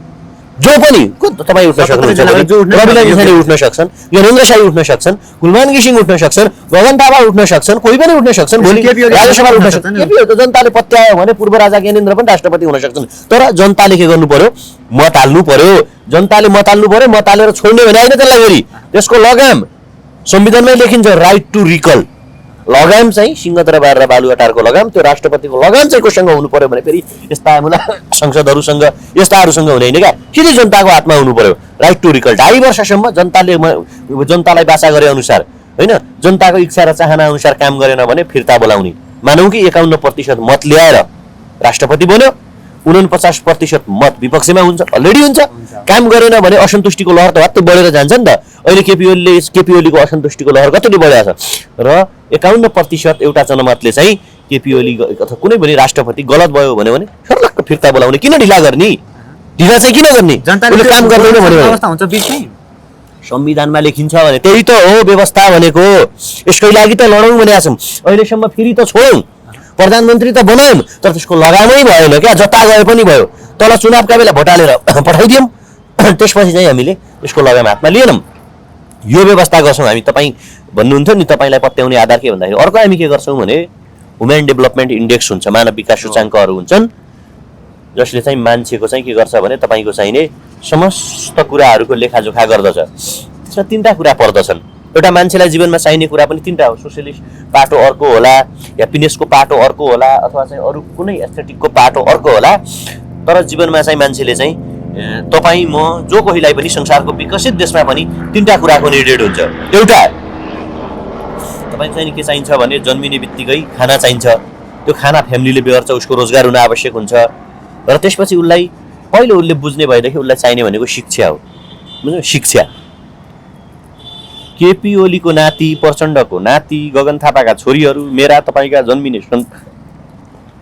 जो पनि तपाईँ उठ्न सक्नुहुन्छ, रविला मिसाले उठ्न सक्छन्, ज्ञानेन्द्र शाही उठ्न सक्छन्, गुलमान घिसिङ उठ्न सक्छन्, गगन थापा उठ्न सक्छन्, कोही पनि उठ्न सक्छन्, भोलि राज्यसभा उठ्न सक्छन्। केपीओली त जनताले पत्यायो भने पूर्व राजा ज्ञानेन्द्र पनि राष्ट्रपति हुन सक्छन्। तर जनताले के गर्नु पर्यो? मत हाल्नु पर्यो। जनताले मत हाल्नु पर्यो, मत हालेर छोड्ने भने होइन त्यसलाई फेरि त्यसको लगाम संविधानमै लेखिन्छ, राइट टु रिकल। लगाम चाहिँ सिंहदरबार र बालुवाटारको लगाम, त्यो राष्ट्रपतिको लगाम चाहिँ कोसँग हुनु पर्यो भने फेरि यस्ता संसदहरूसँग यस्ताहरूसँग हुने होइन क्या, सिधै जनताको हातमा हुनु पर्यो। राइट टु रिकल 2.5 वर्षसम्म जनतालाई बाचा गरे अनुसार होइन, जनताको इच्छा र चाहना अनुसार काम गरेन भने फिर्ता बोलाउने। मानौँ कि 51% मत ल्याएर राष्ट्रपति बन्यो, 49% मत विपक्षमा हुन्छ, अलरेडी हुन्छ। काम गरेन भने असन्तुष्टिको लहर त हत्तै बढेर जान्छ नि त। अहिले केपीओलीको असन्तुष्टिको लहर कतिले बढेको छ र 51% एउटा जनमतले चाहिँ केपीओली अथवा कुनै पनि राष्ट्रपति गलत भयो भने सर्लक्क फिर्ता बोलाउने। किन ढिला गर्ने? ढिला चाहिँ किन गर्ने? जनताले काम गर्दैन भने अवस्था हुन्छ बिचमै। संविधानमा लेखिन्छ भने त्यही त हो व्यवस्था भनेको। यसकै लागि त लडौँ भनेका छौँ। अहिलेसम्म फेरि त छोडौँ, प्रधानमन्त्री त बनायौँ, तर त्यसको लगामै भएन क्या। जता गए पनि भयो, तल चुनावका बेला भोट हालेर पठाइदियौँ, त्यसपछि चाहिँ हामीले त्यसको लगाम हातमा लिएनौँ। यो व्यवस्था गर्छौँ हामी। तपाईँ भन्नुहुन्छ नि तपाईँलाई पत्याउने आधार के भन्दाखेरि अर्को हामी के गर्छौँ भने ह्युमन डेभलपमेन्ट इन्डेक्स हुन्छ, मानव विकास सूचाङ्कहरू हुन्छन्, जसले चाहिँ मान्छेको चाहिँ के गर्छ भने तपाईँको चाहिने समस्त कुराहरूको लेखाजोखा गर्दछ। त्यसमा 3टा कुरा पर्दछन्। एउटा मान्छेलाई जीवनमा चाहिने कुरा पनि 3टा हो। सोसियलिस्ट पाटो अर्को होला, ह्याप्पिनेसको पाटो अर्को होला, अथवा चाहिँ अरू कुनै एस्थेटिकको पाटो अर्को होला। तर जीवनमा चाहिँ मान्छेले चाहिँ तपाईँ म जो कोहीलाई पनि संसारको विकसित देशमा पनि 3टा कुराको निडेड हुन्छ। एउटा तपाईँ चाहिँ के चाहिन्छ भने जन्मिने बित्तिकै खाना चाहिन्छ, त्यो खाना फ्यामिलीले बेहोर्छ, उसको रोजगार हुन आवश्यक हुन्छ। र त्यसपछि उसलाई पहिलो उसले बुझ्ने भएदेखि उसलाई चाहिने भनेको शिक्षा हो। बुझ्नु? शिक्षा। केपी ओलीको नाति, प्रचण्डको नाति, गगन थापाका छोरीहरू, मेरा तपाईँका जन्मिने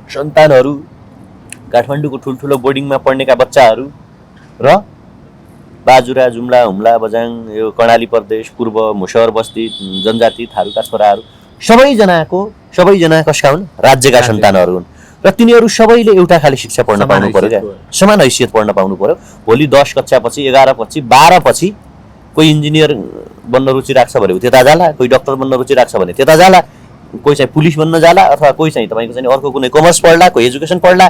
सन्तानहरू, काठमाडौँको ठुल्ठुलो बोर्डिङमा पढ्नेका बच्चाहरू र बाजुरा, जुम्ला, हुम्ला, बझाङ, यो कर्णाली प्रदेश, पूर्व मुसहर बस्ती जनजाति थारूका छोराहरू सबैजना कसका हुन्? राज्यका सन्तानहरू हुन्। र तिनीहरू सबैले एउटा खाली शिक्षा पढ्न पाउनु पर्यो क्या, समान हैसियत पढ्न पाउनु पर्यो। भोलि 10 कक्षा पछि, 11 पछि, 12 पछि कोही इन्जिनियर बन्न रुचि राख्छ भने त्यता जाला, कोही डक्टर बन्न रुचि राख्छ भने त्यता जाला, कोही चाहिँ पुलिस बन्न जाला, अथवा कोही चाहिँ तपाईँको चाहिँ अर्को कुनै कमर्स पढ्ला, कोही एजुकेसन पढ्ला,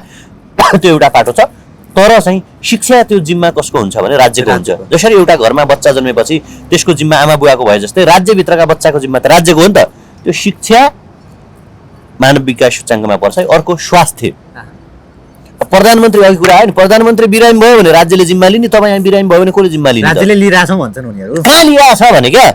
त्यो एउटा पाटो छ। तर चाहिँ शिक्षा त्यो जिम्मा कसको हुन्छ भने राज्यको हुन्छ। जसरी एउटा घरमा बच्चा जन्मेपछि त्यसको जिम्मा आमा बुवाको भए जस्तै राज्यभित्रका बच्चाको जिम्मा त राज्यको हो नि त। त्यो शिक्षा मानव विकास सूचाङ्कमा पर्छ। अर्को स्वास्थ्य। प्रधानमन्त्री अघि कुरा आयो नि, प्रधानमन्त्री बिरामी भयो भने राज्यले जिम्मा लिने, तपाईँ बिरामी भयो भने कसले जिम्मा लिने? राज्यले लिइरहेछौँ भन्छन् उनीहरू। कहाँ लिएको छ भने क्या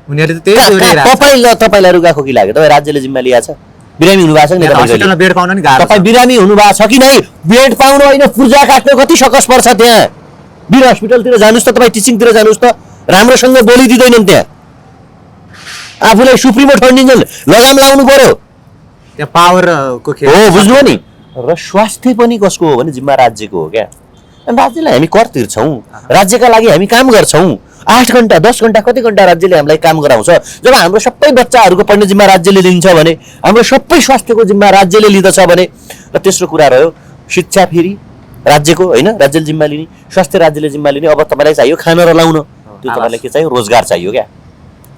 उनीहरू त त्यही तपाईँलाई रुगाखोकी लाग्यो, तपाईँ राज्यले जिम्मा लिएको छ? बिरामी हुनु भएको छ नि, हस्पिटलमा बेड पाउन नि गाह्रो छ। तपाईँ बिरामी हुनु भएको छ कि नै? बेड पाउनु होइन, पूर्जा काट्नु कति सकस पर्छ त्यहाँ। वीर हस्पिटलतिर जानुहोस् त, तपाईँ टिचिङतिर जानुहोस् त, राम्रोसँग बोलिदिँदैनन् त्यहाँ। आफूलाई सुप्रिमो ठन्डिन्छन्, लगाम लाउनु पर्यो त्यहाँ पावरको खेल हो, बुझ्नु नि। र स्वास्थ्य पनि कसको हो भने जिम्मा राज्यको हो क्या। अनि राज्यलाई हामी कर तिर्छौँ, राज्यका लागि हामी काम गर्छौँ। 8 घन्टा 10 घन्टा कति घन्टा राज्यले हामीलाई काम गराउँछ। जब हाम्रो सबै बच्चाहरूको पढ्ने जिम्मा राज्यले लिन्छ भने, हाम्रो सबै स्वास्थ्यको जिम्मा राज्यले लिँदछ भने, र तेस्रो कुरा रह्यो शिक्षा फेरि राज्यको होइन, राज्यले जिम्मा लिने, स्वास्थ्य राज्यले जिम्मा लिने। अब तपाईँलाई चाहियो खान र लाउन, त्यो तपाईँलाई के चाहियो? रोजगार चाहियो क्या।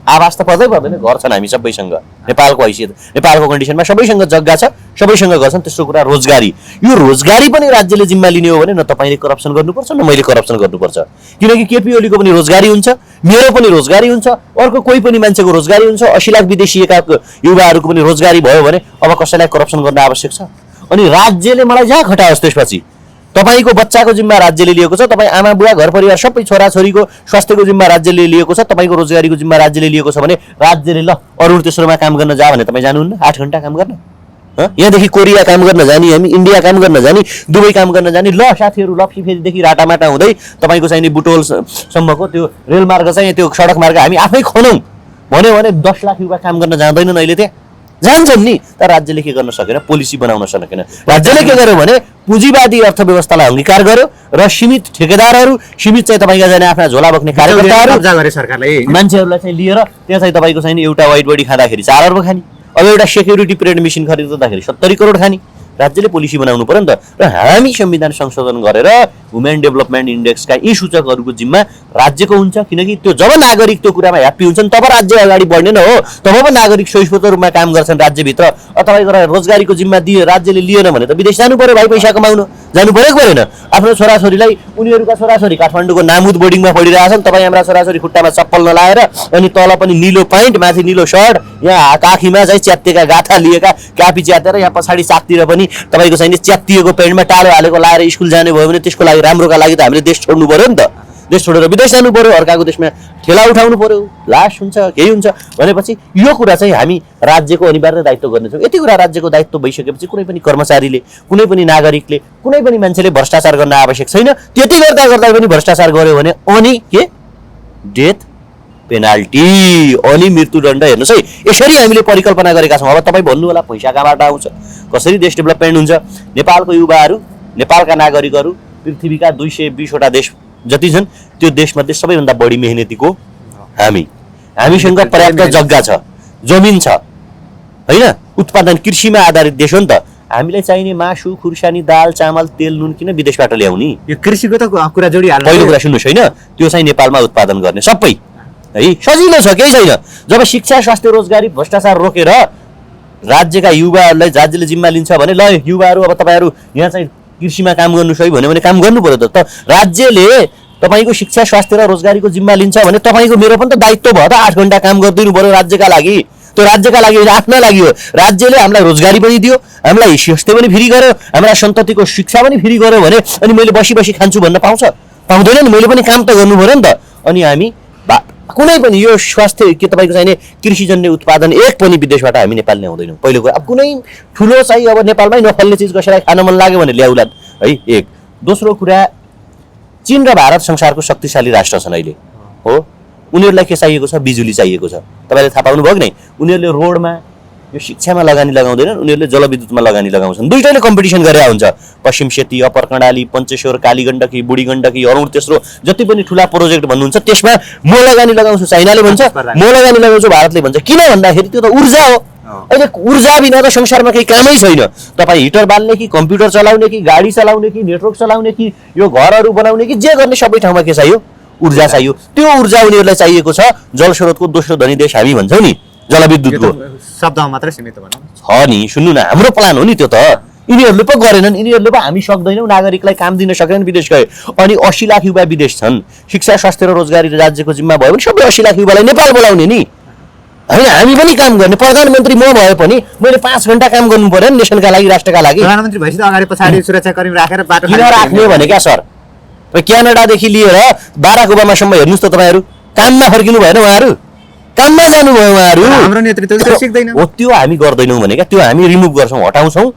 आवास त पर्दै पर्दैन, घर छन् हामी सबैसँग। नेपालको हैसियत, नेपालको कन्डिसनमा सबैसँग जग्गा छ, सबैसँग गर्छन्। तेस्रो कुरा रोजगारी। यो रोजगारी पनि राज्यले जिम्मा लिने हो भने न तपाईँले करप्सन गर्नुपर्छ न मैले करप्सन गर्नुपर्छ। किनकि केपी ओलीको पनि रोजगारी हुन्छ, मेरो पनि रोजगारी हुन्छ, अर्को कोही पनि मान्छेको रोजगारी हुन्छ। 80 लाख विदेशिएका युवाहरूको पनि रोजगारी भयो भने अब कसैलाई करप्सन गर्न आवश्यक छ? अनि राज्यले मलाई जहाँ खटाओस् त्यसपछि तपाईँको बच्चाको जिम्मा राज्यले लिएको छ, तपाईँ आमा बुवा घर परिवार सबै छोराछोरीको स्वास्थ्यको जिम्मा राज्यले लिएको छ, तपाईँको रोजगारीको जिम्मा राज्यले लिएको छ भने राज्यले ल अरू तेस्रोमा काम गर्न जा भने तपाईँ जानुहुन्न? 8 घन्टा काम गर्न? यहाँदेखि कोरिया काम गर्न जाने, हामी इन्डिया काम गर्न जाने, दुबई काम गर्न जाने। ल साथीहरू, लप्सी फेरिदेखि राटामाटा हुँदै तपाईँको चाहिने बुटोलसम्मको त्यो रेलमार्ग चाहिँ त्यो सडक मार्ग हामी आफै खनौँ भन्यो भने 10 लाख युवा काम गर्न जाँदैनन् अहिले त्यहाँ? जान्छन् नि। तर राज्यले के गर्न सकेन? पोलिसी बनाउन सकेन। राज्यले के गर्यो भने पुँजीवादी अर्थव्यवस्थालाई अङ्गीकार गर्यो र सीमित ठेकेदारहरू, सीमित चाहिँ तपाईँका जाने आफ्ना झोला बोक्ने कार्यकर्ताहरू, मान्छेहरूलाई चाहिँ लिएर त्यहाँ चाहिँ तपाईँको चाहिँ एउटा वाइट बडी खाँदाखेरि 4 अर्ब खाने, अब एउटा सेक्युरिटी परेड मेसिन खरिद्दाखेरि 70 करोड खाने। राज्यले पोलिसी बनाउनु पर्यो नि त। र हामी संविधान संशोधन गरेर वुमेन डेभलपमेन्ट इन्डेक्सका यी सूचकहरूको जिम्मा राज्यको हुन्छ। किनकि त्यो जब नागरिक त्यो कुरामा ह्याप्पी हुन्छन् तब राज्य अगाडि बढ्ने नै हो। तब पो नागरिक स्वयंस्फूर्त रूपमा काम गर्छन् राज्यभित्र। तपाईँको रोजगारीको जिम्मा दिए राज्यले लिएन भने त विदेश जानु पर्यो भाइ, पैसा कमाउनु जानु पर्यो कि परेन? आफ्नो छोराछोरीलाई, उनीहरूका छोराछोरी काठमाडौँको नामुद बोर्डिङमा पढिरहेछन्, तपाईँ हाम्रा छोराछोरी खुट्टामा चप्पल नलाएर अनि तल पनि निलो प्यान्ट माथि निलो सर्ट, यहाँ काखीमा चाहिँ च्यात्तेका गाथा लिएका क्यापी च्यातेर यहाँ पछाडि साथतिर पनि तपाईँको चाहिँ च्यातिएको प्यान्टमा टालो हालेको लाएर स्कुल जाने भयो भने त्यसको लागि राम्रोका लागि त हामीले देश छोड्नु पर्यो नि त। देश छोडेर विदेश जानु पर्यो, अर्काको देशमा ठेला उठाउनु पर्यो, लास हुन्छ, केही हुन्छ भनेपछि यो कुरा चाहिँ हामी राज्यको अनिवार्य दायित्व गर्नेछौँ। यति कुरा राज्यको दायित्व भइसकेपछि कुनै पनि कर्मचारीले, कुनै पनि नागरिकले, कुनै पनि मान्छेले भ्रष्टाचार गर्न आवश्यक छैन। त्यति गर्दा गर्दा पनि भ्रष्टाचार गर्यो भने अनि के? डेथ पेनाल्टी, अनि मृत्युदण्ड। हेर्नुहोस् है, यसरी हामीले परिकल्पना गरेका छौँ। अब तपाईँ भन्नु होला पैसा कहाँबाट आउँछ, कसरी देश डेभलपमेन्ट हुन्छ? नेपालको युवाहरू, नेपालका नागरिकहरू पृथ्वीका 220वटा देश जति छन् त्यो देशमध्ये सबैभन्दा बढी मेहनतीको हामीसँग पर्याप्त जग्गा छ, जमिन छ, होइन? उत्पादन कृषिमा आधारित देश हो नि त। हामीलाई चाहिने मासु, खुर्सानी, दाल, चामल, तेल, नुन किन विदेशबाट ल्याउने? यो कृषिको त कुरा जोडिहाल्नु। पहिलो कुरा सुन्नुहोस्, होइन? त्यो चाहिँ नेपालमा उत्पादन गर्ने सबै है सजिलो छ, केही छैन। जब शिक्षा, स्वास्थ्य, रोजगारी, भ्रष्टाचार रोकेर राज्यका युवाहरूलाई राज्यले जिम्मा लिन्छ भने ल युवाहरू अब तपाईँहरू यहाँ चाहिँ कृषिमा काम गर्नु सही भन्यो भने काम गर्नु पर्यो त। राज्यले तपाईँको शिक्षा, स्वास्थ्य र रोजगारीको जिम्मा लिन्छ भने तपाईँको मेरो पनि त दायित्व भयो त। 8 घन्टा काम गरिदिनु पर्यो राज्यका लागि। त्यो राज्यका लागि होइन, आफ्ना लागि हो। राज्यले हामीलाई रोजगारी पनि दियो, हामीलाई स्वास्थ्य पनि फ्री गर्यो, हाम्रा सन्ततिको शिक्षा पनि फ्री गर्यो भने अनि मैले बसी बसी खान्छु भन्न पाउँछ? पाउँदैन नि। मैले पनि काम त गर्नु पर्यो नि त। अनि हामी कुनै पनि यो स्वास्थ्य के तपाईँको चाहिने कृषिजन्य उत्पादन एक पनि विदेशबाट हामी नेपाल ल्याउँदैनौँ। पहिलो कुरा, अब कुनै ठुलो चाहिँ अब नेपालमै नफल्ने चिज कसैलाई खान मन लाग्यो भने ल्याउला है, एक। दोस्रो कुरा, चीन र भारत संसारको शक्तिशाली राष्ट्र छन् अहिले, हो? उनीहरूलाई के चाहिएको छ? बिजुली चाहिएको छ। तपाईँले थाहा पाउनु भयो कि नै? उनीहरूले रोडमा यो शिक्षामा लगानी लगाउँदैनन्, उनीहरूले जलविद्युतमा लगानी लगाउँछन्। दुईटैले कम्पिटिसन गरेर हुन्छ। पश्चिम सेती, अप्पर कर्णाली, पञ्चेश्वर, कालीगण्डकी, बुढी गण्डकी, अरुण, तेस्रो जति पनि ठुला प्रोजेक्ट भन्नुहुन्छ त्यसमा म लगानी लगाउँछु चाइनाले भन्छ, म लगानी लगाउँछु भारतले भन्छ। किन भन्दाखेरि त्यो त ऊर्जा हो। अहिले ऊर्जा बिना त संसारमा केही कामै छैन। तपाईँ हिटर बाल्ने कि कम्प्युटर चलाउने कि गाडी चलाउने कि नेटवर्क चलाउने कि यो घरहरू बनाउने कि जे गर्ने सबै ठाउँमा के चाहियो? ऊर्जा चाहियो। त्यो ऊर्जा उनीहरूलाई चाहिएको छ। जलस्रोतको दोस्रो धनी देश हामी भन्छौँ नि, जलविद्युतको शब्दमा मात्रै सीमित भनौँ छ नि। सुन्नु न, हाम्रो प्लान हो नि त्यो त। यिनीहरूले पो गरेनन्, यिनीहरूले पो हामी सक्दैनौँ, नागरिकलाई काम दिन सकेनन्, विदेश गए। अनि 80 लाख युवा विदेश छन्। शिक्षा, स्वास्थ्य र रोजगारी राज्यको जिम्मा भयो भने सबै 80 लाख युवालाई नेपाल बोलाउने नि, होइन? हामी पनि काम गर्ने। प्रधानमन्त्री म भए पनि मैले 5 घन्टा काम गर्नु पर्यो नि देशका लागि, राष्ट्रका लागि। प्रधानमन्त्री भएपछि त अगाडि पछाडि सुरक्षाकर्मी राखेर बाटो किन राख्ने भने क्या सर? क्यानाडादेखि लिएर बाराक ओबामासम्म हेर्नुहोस् त तपाईँहरू, काममा फर्किनु भएन उहाँहरू, काममा जानुभयो उहाँहरू। हाम्रो नेतृत्वले सिक्दैन हो, त्यो हामी गर्दैनौँ भने क्या, त्यो हामी रिमुभ गर्छौँ, हटाउँछौँ।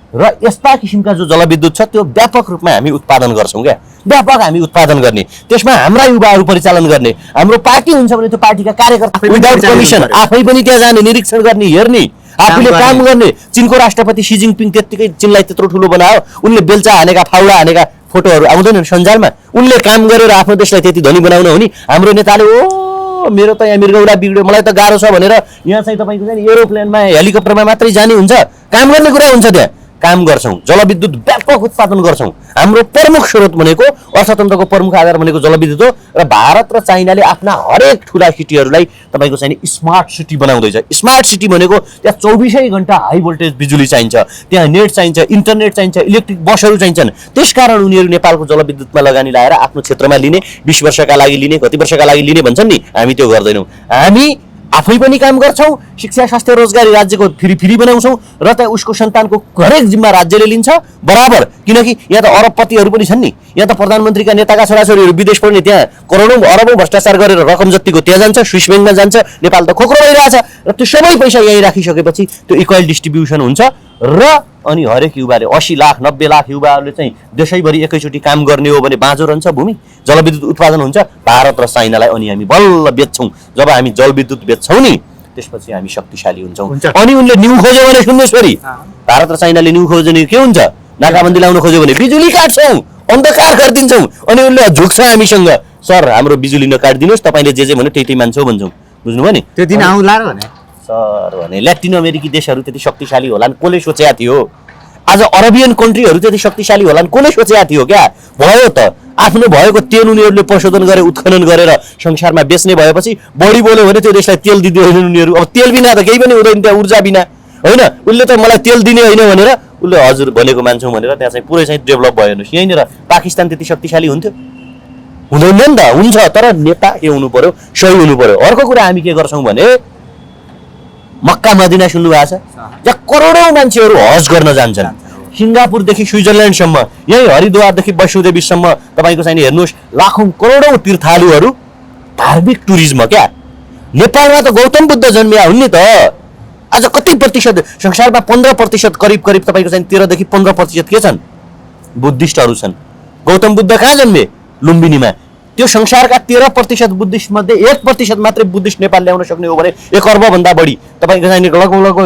र यस्ता किसिमका जो जलविद्युत छ त्यो व्यापक रूपमा हामी उत्पादन गर्छौँ क्या, व्यापक हामी उत्पादन गर्ने। त्यसमा हाम्रा युवाहरू परिचालन गर्ने। हाम्रो पार्टी हुन्छ भने त्यो पार्टीका कार्यकर्ता विदाउट कमिसन आफै पनि त्यहाँ जाने, निरीक्षण गर्ने, हेर्ने, आफूले काम गर्ने। चीनको राष्ट्रपति सी जिनपिङ त्यत्तिकै चीनलाई त्यत्रो ठुलो बनायो, उनले बेल्चा हानेका, फाउडा हानेका फोटोहरू आउँदैनन् सञ्जालमा। उनले काम गरेर आफ्नो देशलाई त्यति धनी बनाउन हो नि। हाम्रो नेताले ओ मेरो त यहाँ मृगौला बिग्ड्यो, मलाई त गाह्रो छ भनेर यहाँ चाहिँ तपाईँको चाहिँ एरोप्लेनमा, हेलिकप्टरमा मात्रै जाने हुन्छ? काम गर्ने कुरा हुन्छ त्यहाँ। काम गर्छौँ, जलविद्युत व्यापक उत्पादन गर्छौँ। हाम्रो प्रमुख स्रोत भनेको अर्थतन्त्रको प्रमुख आधार भनेको जलविद्युत हो र भारत र चाइनाले आफ्ना हरेक ठुला सिटीहरूलाई तपाईँको चाहिँ स्मार्ट सिटी बनाउँदैछ। स्मार्ट सिटी भनेको त्यहाँ 24 घण्टा हाई भोल्टेज बिजुली चाहिन्छ, त्यहाँ नेट चाहिन्छ, इन्टरनेट चाहिन्छ, इलेक्ट्रिक बसहरू चाहिन्छन्। त्यसकारण उनीहरू नेपालको जलविद्युतमा लगानी लगाएर आफ्नो क्षेत्रमा लिने, 20 वर्षका लागि लिने, कति वर्षका लागि लिने भन्छन् नि, हामी त्यो गर्दैनौँ। हामी आफै पनि काम गर्छौँ, शिक्षा स्वास्थ्य रोजगारी राज्यको फ्री बनाउँछौँ र त्यहाँ उसको सन्तानको हरेक जिम्मा राज्यले लिन्छ बराबर। किनकि यहाँ त अरबपतिहरू पनि छन् नि, यहाँ त प्रधानमन्त्रीका नेताका छोराछोरीहरू विदेश पढ्ने, त्यहाँ करोडौँ अरबौँ भ्रष्टाचार गरेर रकम जतिको त्यहाँ जान्छ, स्विस ब्याङ्कमा जान्छ। नेपाल त खोक्रो भइरहेछ र त्यो सबै पैसा यहीँ राखिसकेपछि त्यो इक्वल डिस्ट्रिब्युसन हुन्छ र अनि हरेक युवाले 80 लाख 90 लाख युवाहरूले चाहिँ देशैभरि एकैचोटि काम गर्ने हो भने बाँझो रहन्छ भूमि, जलविद्युत उत्पादन हुन्छ भारत र चाइनालाई। अनि हामी बल्ल बेच्छौँ। जब हामी जलविद्युत बेच्छौँ नि त्यसपछि हामी शक्तिशाली हुन्छौँ। अनि उनले न्यू खोज्यो भने सुन्नुहोस् फेरि, भारत र चाइनाले न्यू खोज्यो भने के हुन्छ, नाकाबन्दी लाउन खोज्यो भने बिजुली काट्छौँ, अन्धकार गरिदिन्छौँ। अनि उनले झुक्छ हामीसँग, सर हाम्रो बिजुली नकाटिदिनुहोस्, तपाईँले जे भन्यो त्यही मान्छौँ भन्छौँ। बुझ्नुभयो नि? त्यो दिन आउला र भने सर भने ल्याटिन अमेरिकी देशहरू त्यति शक्तिशाली होलान् कसले सोचेका थियो? आज अरबियन कन्ट्रीहरू त्यति शक्तिशाली होलान् कसले सोचेका थियो? क्या भयो त, आफ्नो भएको तेल उनीहरूले प्रशोधन गरेर उत्खनन गरेर संसारमा बेच्ने भएपछि बढी बोल्यो भने त्यो देशलाई तेल दिँदै होइनन् उनीहरू। अब तेल बिना त केही पनि हुँदैन, त्यहाँ ऊर्जा बिना होइन। उसले त मलाई तेल दिने होइन भनेर उसले हजुर भनेको मान्छौँ भनेर त्यहाँ चाहिँ पुरै चाहिँ डेभलप भयो। हेर्नुहोस् यहीँनिर पाकिस्तान त्यति शक्तिशाली हुन्थ्यो? हुँदैन नि त। हुन्छ, तर नेता के हुनु पर्यो, सही हुनु पर्यो। अर्को कुरा हामी के गर्छौँ भने मक्का मदिना सुन्नु भएको छ, जहाँ करोडौँ मान्छेहरू हज गर्न जान्छन्, सिङ्गापुरदेखि स्विजरल्यान्डसम्म, यही हरिद्वारदेखि वैष्णोदेवीसम्म तपाईँको चाहिँ हेर्नुहोस् लाखौँ करोडौँ तीर्थालुहरू धार्मिक टुरिज्म। क्या नेपालमा त गौतम बुद्ध जन्मिया हुन् नि त। आज कति प्रतिशत संसारमा 15% करिब तपाईँको चाहिँ 13 देखि 15% के छन्? बुद्धिस्टहरू छन्। गौतम बुद्ध कहाँ जन्मे? लुम्बिनीमा। त्यो संसारका 13% बुद्धिस्ट मध्ये 1% मात्रै बुद्धिस्ट नेपाल ल्याउन सक्ने हो भने 1 अर्बभन्दा बढी तपाईँको चाहिँ लगभग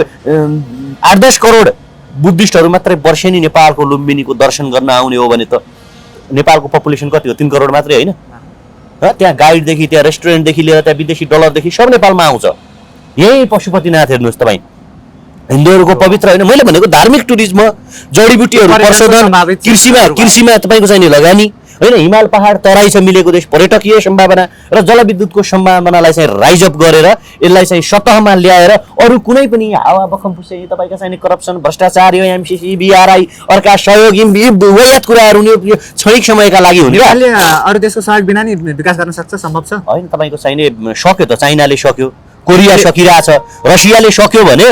8-10 करोड बुद्धिस्टहरू मात्रै वर्षेनी नेपालको लुम्बिनीको दर्शन गर्न आउने हो भने त नेपालको पपुलेसन कति हो? 3 करोड मात्रै होइन? त्यहाँ गाइडदेखि, त्यहाँ रेस्टुरेन्टदेखि लिएर त्यहाँ विदेशी डलरदेखि सब नेपालमा आउँछ। यही पशुपतिनाथ हेर्नुहोस् तपाईँ, हिन्दूहरूको पवित्र होइन, मैले भनेको धार्मिक टुरिज्म, जडीबुटीहरू प्रशोधन, कृषिमा तपाईँको चाहिँ लगानी होइन। हिमाल पहाड तराई छ मिलेको देश, पर्यटकीय सम्भावना र जलविद्युतको सम्भावनालाई चाहिँ राइज अप गरेर यसलाई चाहिँ सतहमा ल्याएर अरू कुनै पनि हावा बखमफुसे तपाईँको चाहिँ करप्सन, भ्रष्टाचार, यो एमसिसी, बिआरआई, अर्का सहयोग वैयत कुराहरू यो क्षणिक समयका लागि हुने। अरू देशको सहयोग बिना नि विकास गर्न सक्छ, सम्भव छ होइन? तपाईँको चाहिने सक्यो त, चाइनाले सक्यो, कोरिया सकिरहेछ, रसियाले सक्यो भने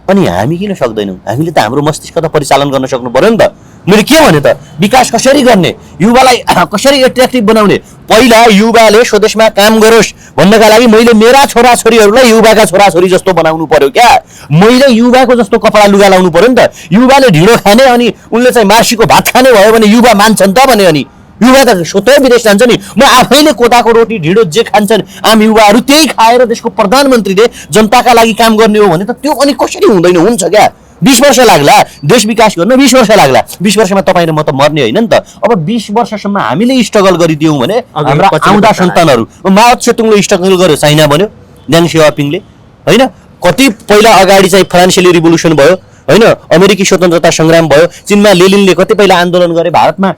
अनि हामी किन सक्दैनौँ? हामीले त हाम्रो मस्तिष्क त परिचालन गर्न सक्नु पर्यो नि त। मैले के भने त विकास कसरी गर्ने, युवालाई कसरी एट्र्याक्टिभ बनाउने। पहिला युवाले स्वदेशमा काम गरोस् भन्नका लागि मैले मेरा छोराछोरीहरूलाई युवाका छोराछोरी जस्तो बनाउनु पर्यो। क्या मैले युवाको जस्तो कपडा लुगा लाउनु पर्यो नि त। युवाले ढिँडो खाने अनि उनले चाहिँ मार्सीको भात खाने भयो भने युवा मान्छन् त भने, अनि युवा त स्वतः विदेश जान्छ नि। म आफैले कोदाको रोटी ढिँडो जे खान्छन् आम युवाहरू त्यही खाएर देशको प्रधानमन्त्रीले जनताका लागि काम गर्ने हो भने त त्यो अनि कसरी हुँदैन? हुन्छ क्या 20 वर्ष लाग्ला देश विकास गर्न, 20 वर्ष लाग्ला। 20 वर्षमा तपाईँ र म त मर्ने होइन नि त। अब 20 वर्षसम्म हामीले स्ट्रगल गरिदियौँ भने हाम्रा आउँदा सन्तानहरू, माओ सेतुङले स्ट्रगल गर्यो, चाइना बन्यो, ड्याङ सियाओपिङले होइन, कति पहिला अगाडि चाहिँ फ्रान्सेली रिभोल्युसन भयो होइन, अमेरिकी स्वतन्त्रता सङ्ग्राम भयो, चीनमा लेनिनले कति पहिला आन्दोलन गरे, भारतमा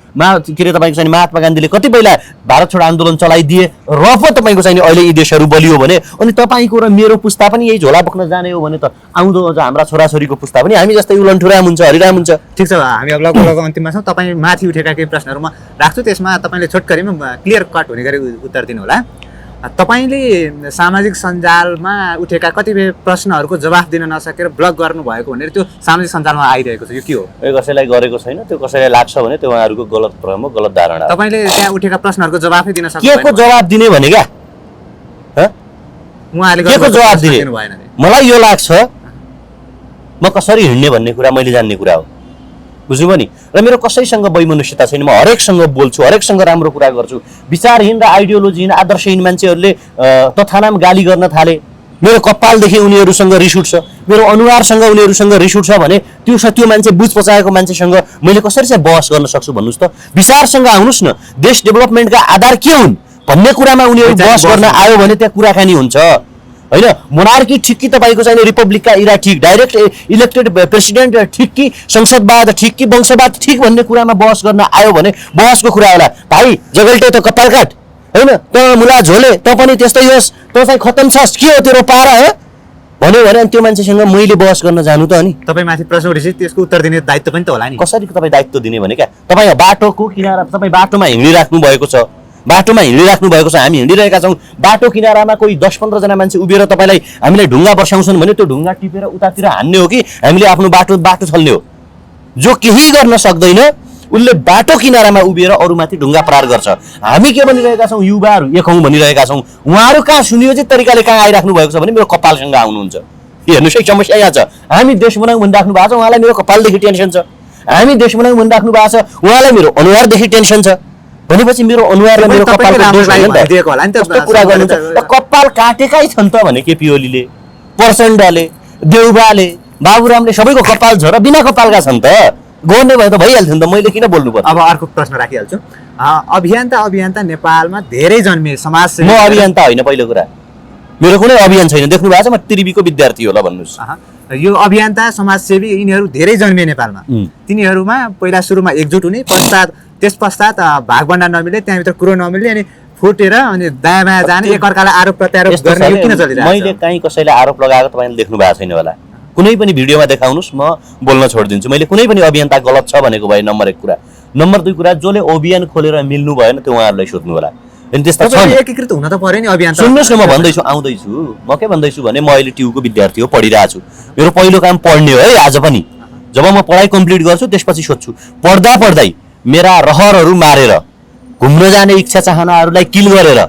के अरे तपाईँको चाहिँ महात्मा गान्धीले कति पहिला भारत छोडो आन्दोलन चलाइदिए र पो तपाईँको चाहिँ अहिले यी देशहरू बलियो भने अनि तपाईँको र मेरो पुस्ता पनि यही झोला बोक्न जाने हो भने त आउँदो अझ हाम्रा छोराछोरीको पुस्ता पनि हामी जस्तै उलन्ठुराम हुन्छ, हरिराम हुन्छ। ठिक छ, हामी अब लगभग अन्तिममा छौँ। तपाईँ माथि उठेका केही प्रश्नहरू म राख्छु, त्यसमा तपाईँले छोटकरीमा क्लियर कट हुने गरी उत्तर दिनु होला। तपाईँले सामाजिक सञ्जालमा उठेका कतिपय प्रश्नहरूको जवाफ दिन नसकेर ब्लक गर्नुभएको भनेर त्यो सामाजिक सञ्जालमा आइरहेको छ, यो के हो? कसैलाई गरेको छैन, त्यो कसैलाई लाग्छ भने त्यो उहाँहरूको गलत भ्रम हो, गलत धारणा। तपाईँले त्यहाँ उठेका प्रश्नहरूको जवाफै दिन सक्नु के को जवाफ दिने भने क्या उहाँले के को जवाफ दिने? भएन। मलाई यो लाग्छ म कसरी हिँड्ने भन्ने कुरा मैले जान्ने कुरा हो, बुझ्नुभयो नि। र मेरो कसैसँग वैमनुष्यता छैन, म हरेकसँग बोल्छु, हरेकसँग राम्रो कुरा गर्छु। विचारहीन र आइडियोलोजीहीन आदर्शहीन मान्छेहरूले तथानाम गाली गर्न थाले, मेरो कपालदेखि उनीहरूसँग रिस उठ्छ, मेरो अनुहारसँग उनीहरूसँग रिस उठ्छ भने त्यो मान्छे बुझ पचाएको मान्छेसँग मैले कसरी चाहिँ बहस गर्न सक्छु भन्नुहोस् त? विचारसँग आउनुहोस् न, देश डेभलपमेन्टका आधार के हुन् भन्ने कुरामा उनीहरू बहस गर्न आयो भने त्यहाँ कुराकानी हुन्छ। होइन मोनार्की ठिक कि तपाईँको चाहिँ रिपब्लिकका इरा ठिक, डाइरेक्ट इलेक्टेड प्रेसिडेन्ट ठिक कि संसदवाद ठिक कि वंशवाद ठिक भन्ने कुरामा बहस गर्न आयो भने बहसको कुरा होला। भाइ जगल्टे त कपाल काट होइन, त मुला झोले त पनि त्यस्तै होस्, त चाहिँ खतम छस्, के हो तेरो पारा हो भन्यो भने अनि त्यो मान्छेसँग मैले बहस गर्न जानु त अनि तपाईँमाथि प्रश्न उठेपछि त्यसको उत्तर दिने दायित्व पनि त होला नि। कसरी तपाईँ दायित्व दिने भने क्या तपाईँ बाटोको किनारा तपाईँ बाटोमा हिँडिराख्नु भएको छ, बाटोमा हिँडिराख्नु भएको छ, हामी हिँडिरहेका छौँ, बाटो किनारामा कोही 10-15 जना मान्छे उभिएर तपाईँलाई हामीलाई ढुङ्गा वर्षाउँछन् भने त्यो ढुङ्गा टिपेर उतातिर हान्ने हो कि हामीले आफ्नो बाटो छल्ने हो? जो केही गर्न सक्दैन उसले बाटो किनारामा उभिएर अरूमाथि ढुङ्गा प्रहार गर्छ। हामी के भनिरहेका छौँ, युवाहरू एक हौँ भनिरहेका छौँ, उहाँहरू कहाँ सुनियोजित तरिकाले कहाँ आइराख्नु भएको छ भने मेरो कपालसँग आउनुहुन्छ। हेर्नुहोस् है समस्या यहाँ छ। हामी देश बनाउँ भनिराख्नु भएको छ, उहाँलाई मेरो कपालदेखि टेन्सन छ। हामी देश बनाउँ भनिराख्नु भएको छ, उहाँलाई मेरो अनुहारदेखि टेन्सन छ। भनेपछि मेरो अनुहार र मेरो कपालको दोष होइन नि त? कस्तो कुरा गर्नुहुन्छ? कपाल काटेकै छन् त भने केपी ओलीले, प्रचण्डले, देउबाले, बाबुरामले सबैको कपाल छ र बिना कपालका छन् त। गर्ने भए त भइहाल्थ्यो नि त, मैले किन बोल्नु पर्यो? अब अर्को प्रश्न राखिहाल्छु। अभियन्ता नेपालमा धेरै जन्मिए समाजसेवी। म अभियन्ता होइन, पहिलो कुरा मेरो कुनै अभियान छैन। देख्नु भएको छ म त्रिवीको विद्यार्थी होला भन्नुहोस्। यो अभियन्ता समाजसेवी यिनीहरू धेरै जन्मिए नेपालमा। तिनीहरूमा पहिला सुरुमा एकजुट हुने, त्यस पश्चात भागभण्डा नमिले, त्यहाँभित्र कुरो नमिल्ने, अनि फुटेर अनि दायाँ बायाँ जाने, एकअर्कालाई आरोप प्रत्यारोप गर्ने यो किन चलिरहेको छ? मैले कहीँ कसैलाई आरोप लगाएको तपाईँले देख्नु भएको छैन होला। कुनै पनि भिडियोमा देखाउनुहोस्, म बोल्न छोडिदिन्छु। मैले कुनै पनि अभियन्ता गलत छ भनेको भए नम्बर 1 कुरा। नम्बर 2 कुरा, जसले अभियान खोलेर मिल्नु भएन त्यो उहाँहरूलाई सोध्नु होला। अनि त्यस्ता छ एकीकृत हुन त पर्यो नि अभियन्ता। सुन्नुहोस् न, म भन्दैछु आउँदैछु। म के भन्दैछु भने म अहिले ट्युको विद्यार्थी हो, पढिरहेको छु। मेरो पहिलो काम पढ्ने हो है। आज पनि जब म पढाइ कम्प्लिट गर्छु त्यसपछि सोध्छु, पढ्दै मेरा रहरहरू मारेर घुम्न जाने इच्छा चाहनाहरूलाई किल गरेर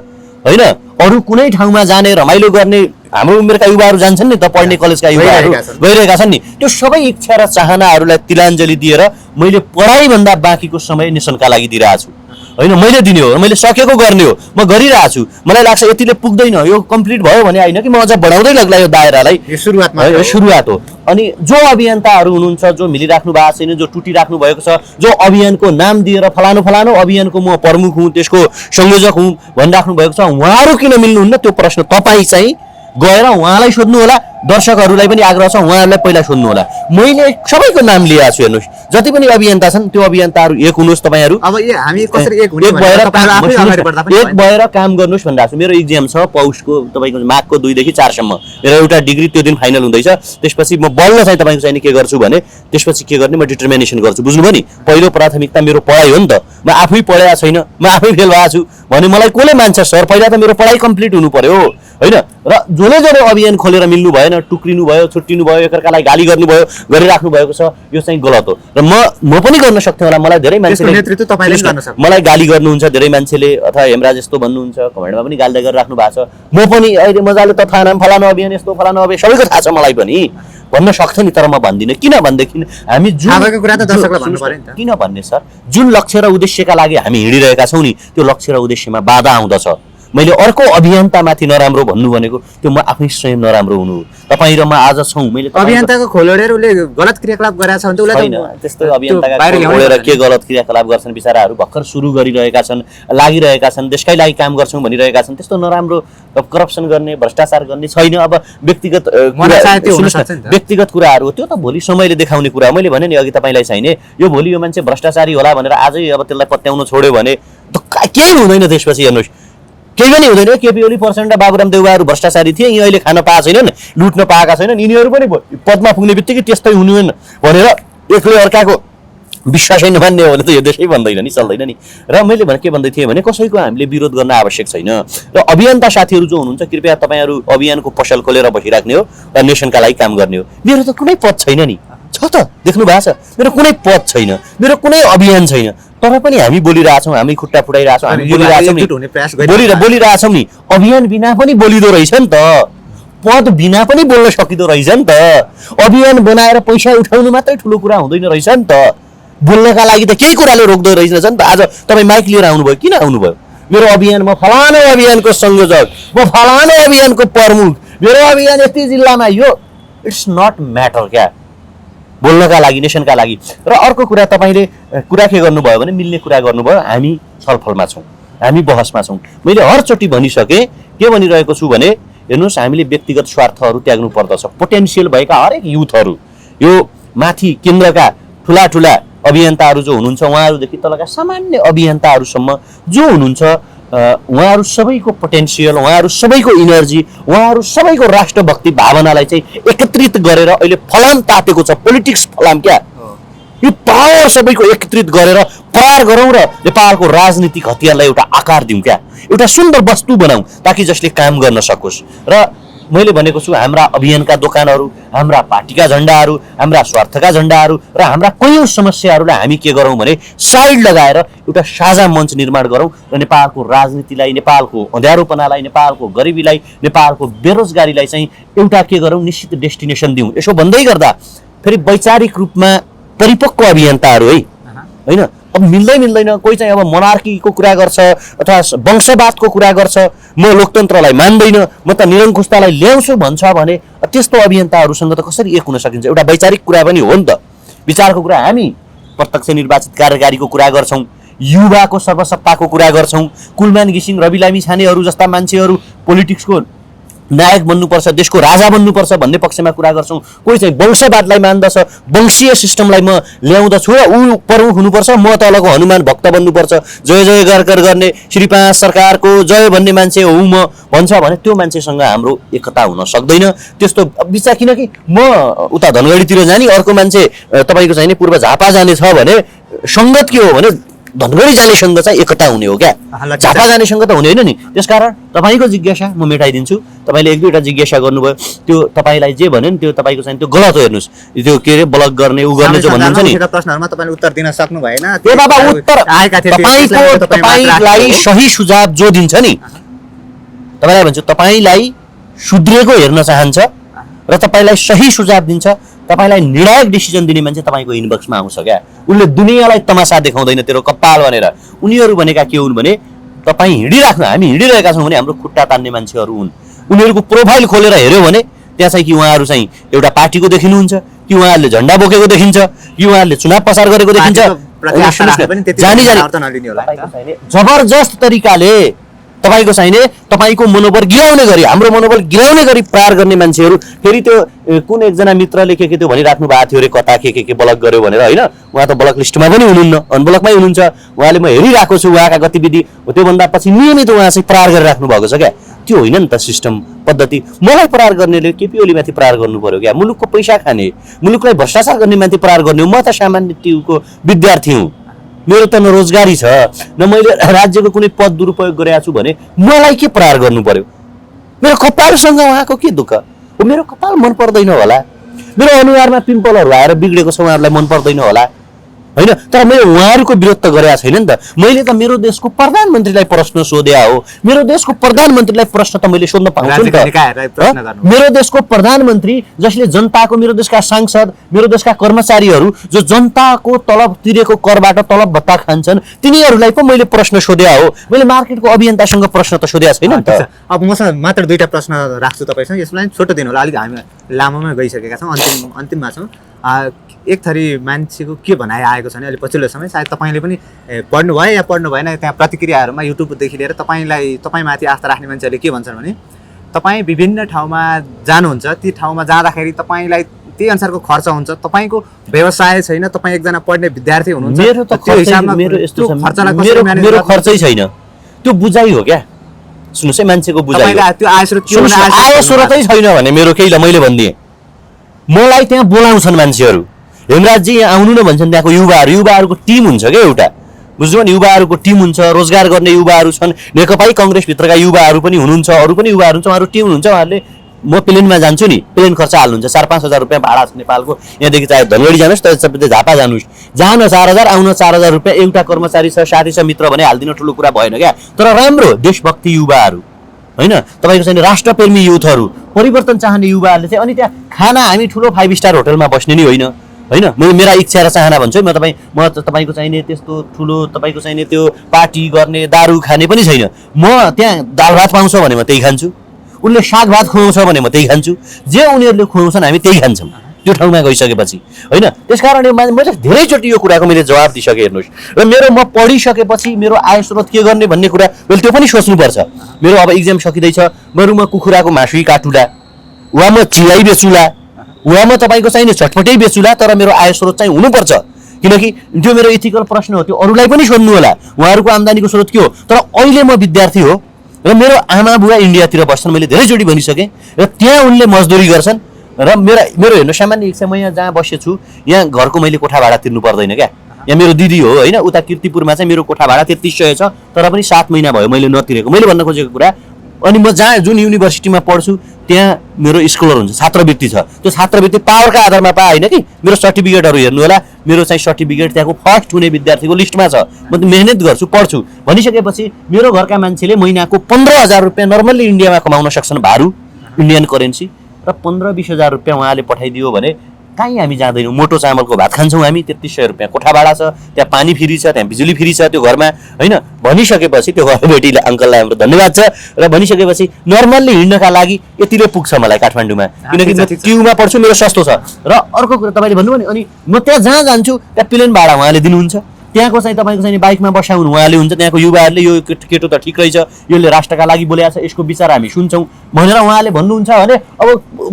होइन, अरू कुनै ठाउँमा जाने रमाइलो गर्ने हाम्रो उमेरका युवाहरू जान्छन् नि त, पढ्ने कलेजका युवाहरू गइरहेका छन् नि, त्यो सबै इच्छा र चाहनाहरूलाई तिलाञ्जली दिएर मैले पढाइभन्दा बाँकीको समय नेसनका लागि दिइरहेको छु। होइन मैले दिने हो, मैले सकेको गर्ने हो, म गरिरहेको छु। मलाई लाग्छ यतिले पुग्दैन, यो कम्प्लिट भयो भने होइन कि म अझ बढाउँदै लाग्ला यो दायरालाई। सुरुवात हो। अनि जो अभियन्ताहरू हुनुहुन्छ, जो मिलिराख्नु भएको छैन, जो टुटिराख्नु भएको छ, जो अभियानको नाम दिएर फलानु अभियानको म प्रमुख हुँ, त्यसको संयोजक हुँ भनिराख्नु भएको छ, उहाँहरू किन मिल्नुहुन्न? त्यो प्रश्न तपाईँ चाहिँ गएर उहाँलाई सोध्नु होला। दर्शकहरूलाई पनि आग्रह छ, उहाँहरूलाई पहिला सोध्नु होला। मैले सबैको नाम लिएको छु। हेर्नुहोस्, जति पनि अभियन्ता छन् त्यो अभियन्ताहरू एक हुनुहोस् तपाईँहरू। अब हामी कसरी एक भएर काम गर्नुहोस् भनिरहेको छु। मेरो इक्जाम छ पौषको, तपाईँको माघको 2 देखि 4 सम्म मेरो एउटा डिग्री त्यो दिन फाइनल हुँदैछ। त्यसपछि म बल्ल चाहिँ तपाईँको चाहिँ के गर्छु भने त्यसपछि के गर्ने म डिटर्मिनेसन गर्छु। बुझ्नुभयो नि? पहिलो प्राथमिकता मेरो पढाइ हो नि त। म आफै पढेको छैन, म आफै फेल भएको छु भने मलाई कसले मान्छ? सर पहिला त मेरो पढाइ कम्प्लिट हुनु पर्यो होइन। र जसले अभियान खोलेर मिल्नु भएन, टुक्रिनु भयो, छुट्टिनु भयो, एकअर्कालाई गाली गर्नुभयो, गरिराख्नु भएको छ, यो चाहिँ गलत हो। र म पनि गर्न सक्थेँ होला। मलाई धेरै मान्छेले नेतृत्व तपाईले गर्न सक्नुहुन्छ। मलाई गाली गर्नुहुन्छ धेरै मान्छेले, अथवा हेमराज यस्तो भन्नुहुन्छ, कमेन्टमा पनि गाली गरिराख्नु भएको छ। म पनि अहिले मजाले त थाहा नाम फलानु अभियान यस्तो फलानु अभियान सबैको थाहा छ मलाई पनि भन्न सक्थेँ नि, तर म भन्दिनँ। किन भनेदेखि हामी किन भन्ने सर, जुन लक्ष्य र उद्देश्यका लागि हामी हिँडिरहेका छौँ नि, त्यो लक्ष्य र उद्देश्यमा बाधा आउँदछ। मैले अर्को अभियन्तामाथि नराम्रो भन्नु भनेको त्यो म आफै स्वयं नराम्रो हुनु हो। तपाईँ र म आज छौँ। मैले अभियन्ताको खोलेर उसले गलत क्रियाकलाप गरेछ भने त उसलाई त्यस्तो अभियन्ताका खोलेर के गलत क्रियाकलाप गर्छन् बिचाराहरू, भर्खर सुरु गरिरहेका छन्, लागिरहेका छन्, देशकै लागि काम गर्छौँ भनिरहेका छन्। त्यस्तो नराम्रो करप्सन गर्ने, भ्रष्टाचार गर्ने छैन। अब व्यक्तिगत कुराहरू त्यो त भोलि समयले देखाउने कुरा। मैले भने नि अघि तपाईँलाई चाहिने यो भोलि यो मान्छे भ्रष्टाचारी होला भनेर आजै अब त्यसलाई पत्याउन छोड्यो भने त केही हुँदैन। त्यसपछि हेर्नुहोस् केही पनि हुँदैन। केपी ओली, प्रचण्ड, बाबुराम देउवाहरू भ्रष्टाचारी थिए, यी अहिले खान पाएको छैनन्, लुट्न पाएका छैनन्, यिनीहरू पनि पदमा पुग्ने बित्तिकै त्यस्तै हुनुहुन्न भनेर एकले अर्काको विश्वासै नमान्ने हो भने त यो देशै बन्दैन नि, चल्दैन नि। र मैले के भन्दै थिएँ भने कसैको हामीले विरोध गर्न आवश्यक छैन। र अभियन्ता साथीहरू जो हुनुहुन्छ कृपया तपाईँहरू अभियानको पसल खोलेर बसिराख्ने हो र नेसनका लागि काम गर्ने हो। मेरो त कुनै पद छैन नि, छ त देख्नु भएको छ। मेरो कुनै पद छैन, मेरो कुनै अभियान छैन, तर पनि हामी बोलिरहेछौँ, हामी खुट्टा फुटाइरहेछौँ, हामी बोलिरहेछौँ नि। अभियान बिना पनि बोलिदो रहेछ नि त, पद बिना पनि बोल्न सकिदो रहेछ नि त। अभियान बनाएर पैसा उठाउनु मात्रै ठुलो कुरा हुँदैन रहेछ नि त। बोल्नका लागि त केही कुराले रोक्दो रहेछ नि त। आज तपाईँ माइक लिएर आउनुभयो, किन आउनुभयो? मेरो अभियान, म फलानु अभियानको संयोजक, म फलानु अभियानको प्रमुख, मेरो अभियान यति जिल्लामा, यो इट्स नट म्याटर क्या बोल्नका लागि, नेसनका लागि। र अर्को कुरा तपाईँले कुरा के गर्नुभयो भने मिल्ने कुरा गर्नुभयो। हामी छलफलमा छौँ, हामी बहसमा छौँ। मैले हरचोटि भनिसकेँ, के भनिरहेको छु भने हेर्नुहोस् हामीले व्यक्तिगत स्वार्थहरू त्याग्नु पर्दछ। पोटेन्सियल भएका हरेक युथहरू, यो माथि केन्द्रका ठुला ठुला अभियन्ताहरू जो हुनुहुन्छ, उहाँहरूदेखि तलका सामान्य अभियन्ताहरूसम्म जो हुनुहुन्छ, उहाँहरू सबैको पोटेन्सियल, उहाँहरू सबैको इनर्जी, उहाँहरू सबैको राष्ट्रभक्ति भावनालाई चाहिँ एकत्रित गरेर अहिले फलाम तातेको छ। पोलिटिक्स फलाम क्या, यो पावर सबैको एकत्रित गरेर प्रहार गरौँ र नेपालको राजनीतिक हतियारलाई एउटा आकार दिउँ क्या, एउटा सुन्दर वस्तु बनाऊँ ताकि जसले काम गर्न सकोस्। र मैले भनेको छु, हाम्रा अभियानका दोकानहरू, हाम्रा पार्टीका झन्डाहरू, हाम्रा स्वार्थका झन्डाहरू र हाम्रा कयौँ समस्याहरूलाई हामी के गरौँ भने साइड लगाएर एउटा साझा मञ्च निर्माण गरौँ र नेपालको राजनीतिलाई, नेपालको अँध्यारोपनालाई, नेपालको गरिबीलाई, नेपालको बेरोजगारीलाई चाहिँ एउटा के गरौँ, निश्चित डेस्टिनेसन दिउँ। यसो भन्दै गर्दा फेरि वैचारिक रूपमा परिपक्व अभियन्ताहरू है, होइन, अब मिल्दैन। कोही चाहिँ अब मोनार्कीको कुरा गर्छ अथवा वंशवादको कुरा गर्छ, म लोकतन्त्रलाई मान्दैन, म त निरङ्कुशतालाई ल्याउँछु भन्छ भने त्यस्तो अभियन्ताहरूसँग त कसरी एक हुन सकिन्छ? एउटा वैचारिक कुरा पनि हो नि त, विचारको कुरा। हामी प्रत्यक्ष निर्वाचित कार्यकारीको कुरा गर्छौँ, युवाको सर्वसत्ताको कुरा गर्छौँ, कुलमान घिसिङ, रवि लामी छानेहरू जस्ता मान्छेहरू पोलिटिक्सको नायक बन्नुपर्छ, देशको राजा बन्नुपर्छ भन्ने पक्षमा कुरा गर्छौँ। कोही चाहिँ वंशवादलाई मान्दछ, वंशीय सिस्टमलाई म ल्याउँदछु र ऊ प्रमुख हुनुपर्छ, म तलको हनुमान भक्त बन्नुपर्छ, जय जय गर्कर गर्ने श्री 5 सरकारको जय भन्ने मान्छे हो म भन्छ भने त्यो मान्छेसँग हाम्रो एकता हुन सक्दैन। त्यस्तो विचार, किनकि म उता धनगढीतिर जाने, अर्को मान्छे तपाईँको चाहिँ पूर्व झापा जाने छ भने सङ्गत के हो भने धनगढी जानेसँग चाहिँ एकता हुने हो क्या, झापा जानेसँग त हुने होइन नि। त्यसकारण तपाईँको जिज्ञासा म मेटाइदिन्छु। तपाईँले एक दुईवटा जिज्ञासा गर्नुभयो, त्यो तपाईँलाई जे भन्यो नि त्यो तपाईँको चाहिँ त्यो गलत हो। हेर्नुहोस्, त्यो के अरे ब्लक गर्ने ऊ गर्ने जो भन्नुहुन्छ नि, प्रश्नहरुमा तपाईले उत्तर दिन सक्नु भएन। ए बाबा, उत्तर तपाईलाई सही सुझाव जो दिन्छ नि, तपाईँलाई भन्छु, तपाईँलाई सुध्रेको हेर्न चाहन्छ र तपाईँलाई सही सुझाव दिन्छ, तपाईँलाई निर्णायक डिसिजन दिने मान्छे तपाईँको इनबक्समा आउँछ क्या। उसले दुनियाँलाई तमासा देखाउँदैन तेरो कपाल भनेर। उनीहरू भनेका के हुन् भने तपाईँ हिँडिराख्नु, हामी हिँडिरहेका छौँ भने हाम्रो खुट्टा तान्ने मान्छेहरू हुन्। उनीहरूको प्रोफाइल खोलेर हेऱ्यो भने त्यहाँ चाहिँ कि उहाँहरू चाहिँ एउटा पार्टीको देखिनुहुन्छ, कि उहाँहरूले झन्डा बोकेको देखिन्छ, कि उहाँहरूले चुनाव प्रचार गरेको देखिन्छ। जबरजस्त तरिकाले तपाईँको चाहिने तपाईँको मनोबल गिराउने गरी, हाम्रो मनोबल गिराउने गरी प्रहार गर्ने मान्छेहरू। फेरि त्यो कुन एकजना मित्रले के त्यो भनिराख्नु भएको थियो अरे, कता के ब्लक गर्यो भनेर, होइन, उहाँ त ब्लक लिस्टमा पनि हुनुहुन्न, अनब्लकमै हुनुहुन्छ। उहाँले म हेरिरहेको छु उहाँका गतिविधि, त्योभन्दा पछि नियमित उहाँ चाहिँ प्रहार गरिराख्नु भएको छ क्या। त्यो होइन नि त सिस्टम पद्धति। मलाई प्रहार गर्नेले केपी ओलीमाथि प्रहार गर्नु पर्यो क्या? मुलुकको पैसा खाने, मुलुकलाई भ्रष्टाचार गर्ने माथि प्रहार गर्ने हो? म त सामान्य ट्युको विद्यार्थी हुँ, मेरो त न रोजगारी छ, न मैले राज्यको कुनै पद दुरुपयोग गरेको छु भने मलाई के प्रहार गर्नु पर्यो? मेरो कपालसँग उहाँको के दुःख हो? मेरो कपाल मन पर्दैन होला, मेरो अनुहारमा पिम्पलहरू आएर बिग्रेको छ उहाँहरूलाई मन पर्दैन होला, होइन? तर मैले उहाँहरूको विरोध त गरेको छैन नि त। मैले त मेरो देशको प्रधानमन्त्रीलाई प्रश्न सोधे हो। मेरो देशको प्रधानमन्त्रीलाई प्रश्न त मैले सोध्न पाउँछु नि त। मेरो देशको प्रधानमन्त्री जसले जनताको, मेरो देशका सांसद, मेरो देशका कर्मचारीहरू जो जनताको तलब तिरेको करबाट तलब भत्ता खान्छन्, तिनीहरूलाई पो मैले प्रश्न सोधे हो। मैले मार्केटको अभियन्तासँग प्रश्न त सोधेको छैन नि त। अब मसँग मात्र दुईटा प्रश्न राख्छु तपाईँसँग, यसलाई छोटो दिनु होला, अलिक हामी लामोमा गइसकेका छौँ, अन्तिममा छौँ। एक थरी मान्छेको के भनाइ आएको छ भने अहिले पछिल्लो समय सायद तपाईँले पनि पढ्नुभयो या पढ्नु भएन, त्यहाँ प्रतिक्रियाहरूमा युट्युबदेखि लिएर तपाईँमाथि आस्था राख्ने मान्छेहरूले के भन्छन् भने तपाईँ विभिन्न ठाउँमा जानुहुन्छ, ती ठाउँमा जाँदाखेरि तपाईँलाई त्यही अनुसारको खर्च हुन्छ, तपाईँको व्यवसाय छैन, तपाईँ एकजना पढ्ने विद्यार्थी हुनुहुन्छ, मेरो खर्चै छैन, त्यो बुझाइ हो क्या। सुन्नुहोस् है, मान्छेको बुझाइ हो। आय स्रोतै छैन भने मेरो केही ल, मैले भनिदिएँ, मलाई त्यहाँ बोलाउँछन् मान्छेहरू, हेमराजजी यहाँ आउनु न भन्छन्, त्यहाँको युवाहरूको टिम हुन्छ क्या एउटा, बुझ्नु नि? युवाहरूको टिम हुन्छ, रोजगार गर्ने युवाहरू छन्, नेकपा काङ्ग्रेसभित्रका युवाहरू पनि हुनुहुन्छ, अरू पनि युवाहरू हुन्छ, उहाँहरू टिम हुनुहुन्छ। उहाँहरूले म प्लेनमा जान्छु नि, प्लेन खर्च हाल्नुहुन्छ, 4-5 हजार रुपियाँ भाडा छ नेपालको, यहाँदेखि चाहे धनगढी जानुहोस् त झापा जानुहोस्, जान 4,000 आउन 4,000 रुपियाँ, एउटा कर्मचारी छ, साथी छ, मित्र भने हालिदिन ठुलो कुरा भएन क्या। तर राम्रो देशभक्ति युवाहरू, होइन, तपाईँको चाहिँ राष्ट्रप्रेमी युथहरू, परिवर्तन चाहने युवाहरूले चाहिँ, अनि त्यहाँ खाना हामी ठुलो 5 स्टार होटलमा बस्ने नि होइन, होइन, मेरा इच्छा र चाहना भन्छु। म तपाईँको चाहिने त्यस्तो ठुलो तपाईँको चाहिने त्यो पार्टी गर्ने, दारू खाने पनि छैन। म त्यहाँ दाल भात पाउँछ भने म त्यही खान्छु, उनले साग भात खुवाउँछ भने म त्यही खान्छु, जे उनीहरूले खुवाउँछन् हामी त्यही खान्छौँ। त्यो ठाउँमा गइसकेपछि होइन। त्यस कारणले मैले धेरैचोटि यो कुराको मैले जवाब दिइसकेँ हेर्नुहोस्। र म पढिसकेपछि मेरो आय स्रोत के गर्ने भन्ने कुरा मैले त्यो पनि सोच्नुपर्छ। मेरो अब इक्जाम सकिँदैछ, बरु म कुखुराको मासु काटुला वा म चियाइ बेचुला वा म तपाईँको चाहिने चटपटै बेचुला, तर मेरो आय स्रोत चाहिँ हुनुपर्छ। किनकि त्यो मेरो इथिकल प्रश्न हो, त्यो अरूलाई पनि सोध्नु होला उहाँहरूको आम्दानीको स्रोत के हो। तर अहिले म विद्यार्थी हो र मेरो आमा बुवा इन्डियातिर बस्छन्, मैले धेरैचोटि भनिसकेँ, र त्यहाँ उनले मजदुरी गर्छन् र मेरो हेर्नु सामान्य इच्छा, म यहाँ जहाँ बसेछु यहाँ घरको मैले कोठा भाडा तिर्नु पर्दैन क्या। यहाँ मेरो दिदी हो होइन, उता किर्तिपुरमा चाहिँ मेरो कोठा भाडा 3300 छ, तर पनि 7 महिना भयो मैले नतिरेको। मैले भन्न खोजेको कुरा, अनि म जहाँ जुन युनिभर्सिटीमा पढ्छु त्यहाँ मेरो स्कलर हुन्छ, छात्रवृत्ति छ। त्यो छात्रवृत्ति पावरका आधारमा पाए होइन कि, मेरो सर्टिफिकेटहरू हेर्नु होला, मेरो चाहिँ सर्टिफिकेट त्यहाँको फर्स्ट हुने विद्यार्थीको लिस्टमा छ। म मेहनत गर्छु, पढ्छु भनिसकेपछि मेरो घरका मान्छेले महिनाको 15,000 रुपियाँ नर्मल्ली इन्डियामा कमाउन सक्छन् भारू, इन्डियन करेन्सी, र 15-20 हजार रुपियाँ उहाँले पठाइदियो भने कहीँ हामी जाँदैनौँ। मोटो चामलको भात खान्छौँ हामी, 3300 रुपियाँ कोठा भाडा छ, त्यहाँ पानी फ्री छ, त्यहाँ बिजुली फ्री छ त्यो घरमा होइन। भनिसकेपछि त्यो घरबेटीले अङ्कललाई हाम्रो धन्यवाद छ। र भनिसकेपछि नर्मल्ली हिँड्नका लागि यतिले पुग्छ मलाई काठमाडौँमा, किनकि म ट्युमा पढ्छु, मेरो सस्तो छ। र अर्को कुरा तपाईँले भन्नुभयो नि, अनि म त्यहाँ जहाँ जान्छु त्यहाँ प्लेन भाडा उहाँले दिनुहुन्छ, त्यहाँको चाहिँ तपाईँको चाहिँ बाइकमा बसाउनु उहाँले हुन्छ, त्यहाँको युवाहरूले यो केटो त ठिक रहेछ, यसले राष्ट्रका लागि बोलेको छ, यसको विचार हामी सुन्छौँ भनेर उहाँले भन्नुहुन्छ भने अब